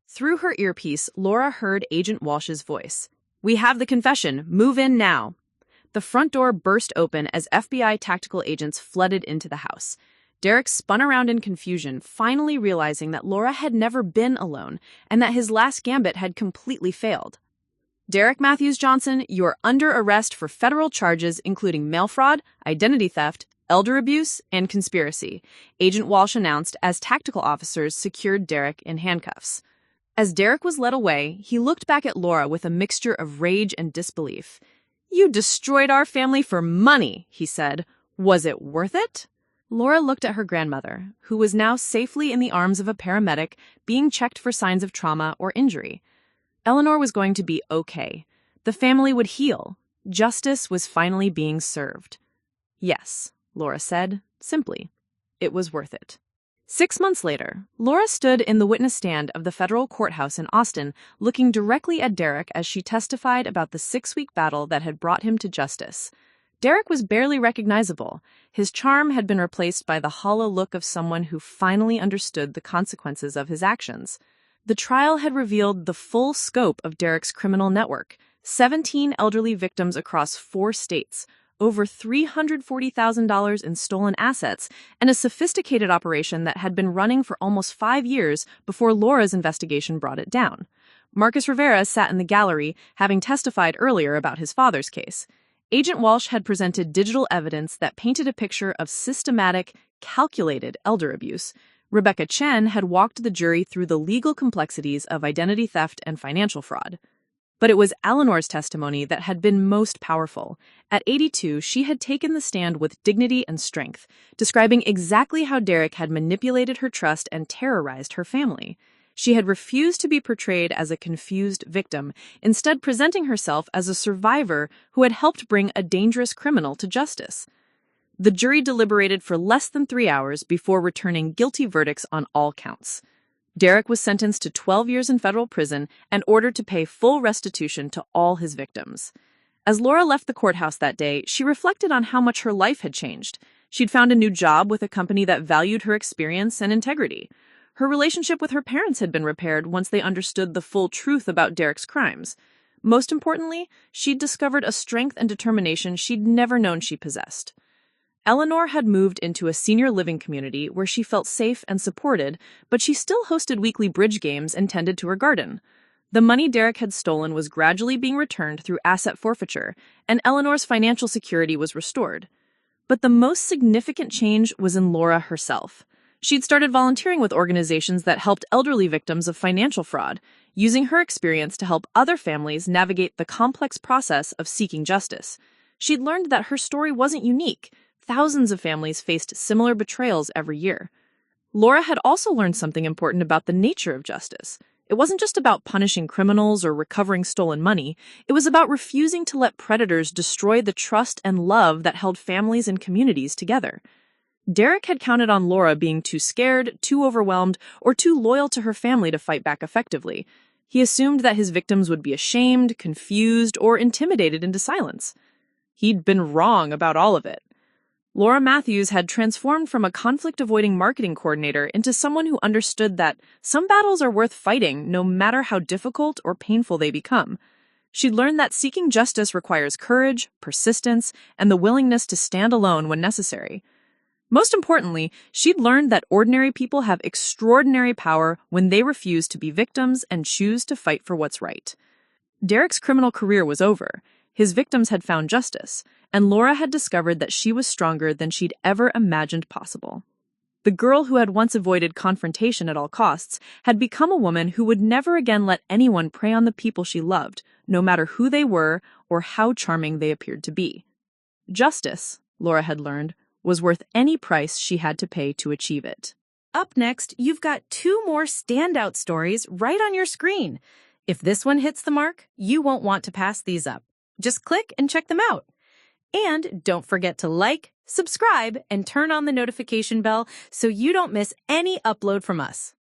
Through her earpiece, Laura heard Agent Walsh's voice. "We have the confession. Move in now." The front door burst open as FBI tactical agents flooded into the house. Derek spun around in confusion, finally realizing that Laura had never been alone and that his last gambit had completely failed. Derek Matthews Johnson, you are under arrest for federal charges including mail fraud, identity theft, elder abuse, and conspiracy, Agent Walsh announced as tactical officers secured Derek in handcuffs. As Derek was led away, he looked back at Laura with a mixture of rage and disbelief. "You destroyed our family for money," he said. "Was it worth it?" Laura looked at her grandmother, who was now safely in the arms of a paramedic, being checked for signs of trauma or injury. Eleanor was going to be okay. The family would heal. Justice was finally being served. Yes, Laura said, simply. It was worth it. 6 months later, Laura stood in the witness stand of the federal courthouse in Austin, looking directly at Derek as she testified about the 6-week battle that had brought him to justice. Derek was barely recognizable. His charm had been replaced by the hollow look of someone who finally understood the consequences of his actions. The trial had revealed the full scope of Derek's criminal network: 17 elderly victims across 4 states, over $340,000 in stolen assets, and a sophisticated operation that had been running for almost 5 years before Laura's investigation brought it down. Marcus Rivera sat in the gallery, having testified earlier about his father's case. Agent Walsh had presented digital evidence that painted a picture of systematic, calculated elder abuse. Rebecca Chen had walked the jury through the legal complexities of identity theft and financial fraud. But it was Eleanor's testimony that had been most powerful. At 82, she had taken the stand with dignity and strength, describing exactly how Derek had manipulated her trust and terrorized her family. She had refused to be portrayed as a confused victim, instead presenting herself as a survivor who had helped bring a dangerous criminal to justice. The jury deliberated for less than 3 hours before returning guilty verdicts on all counts. Derek was sentenced to 12 years in federal prison and ordered to pay full restitution to all his victims. As Laura left the courthouse that day, she reflected on how much her life had changed. She'd found a new job with a company that valued her experience and integrity. Her relationship with her parents had been repaired once they understood the full truth about Derek's crimes. Most importantly, she'd discovered a strength and determination she'd never known she possessed. Eleanor had moved into a senior living community where she felt safe and supported, but she still hosted weekly bridge games and tended to her garden. The money Derek had stolen was gradually being returned through asset forfeiture, and Eleanor's financial security was restored. But the most significant change was in Laura herself. She'd started volunteering with organizations that helped elderly victims of financial fraud, using her experience to help other families navigate the complex process of seeking justice. She'd learned that her story wasn't unique. Thousands of families faced similar betrayals every year. Laura had also learned something important about the nature of justice. It wasn't just about punishing criminals or recovering stolen money. It was about refusing to let predators destroy the trust and love that held families and communities together. Derek had counted on Laura being too scared, too overwhelmed, or too loyal to her family to fight back effectively. He assumed that his victims would be ashamed, confused, or intimidated into silence. He'd been wrong about all of it. Laura Matthews had transformed from a conflict-avoiding marketing coordinator into someone who understood that some battles are worth fighting no matter how difficult or painful they become. She'd learned that seeking justice requires courage, persistence, and the willingness to stand alone when necessary. Most importantly, she'd learned that ordinary people have extraordinary power when they refuse to be victims and choose to fight for what's right. Derek's criminal career was over. His victims had found justice, and Laura had discovered that she was stronger than she'd ever imagined possible. The girl who had once avoided confrontation at all costs had become a woman who would never again let anyone prey on the people she loved, no matter who they were or how charming they appeared to be. Justice, Laura had learned, was worth any price she had to pay to achieve it. Up next, you've got 2 more standout stories right on your screen. If this one hits the mark, you won't want to pass these up. Just click and check them out. And don't forget to like, subscribe, and turn on the notification bell so you don't miss any upload from us.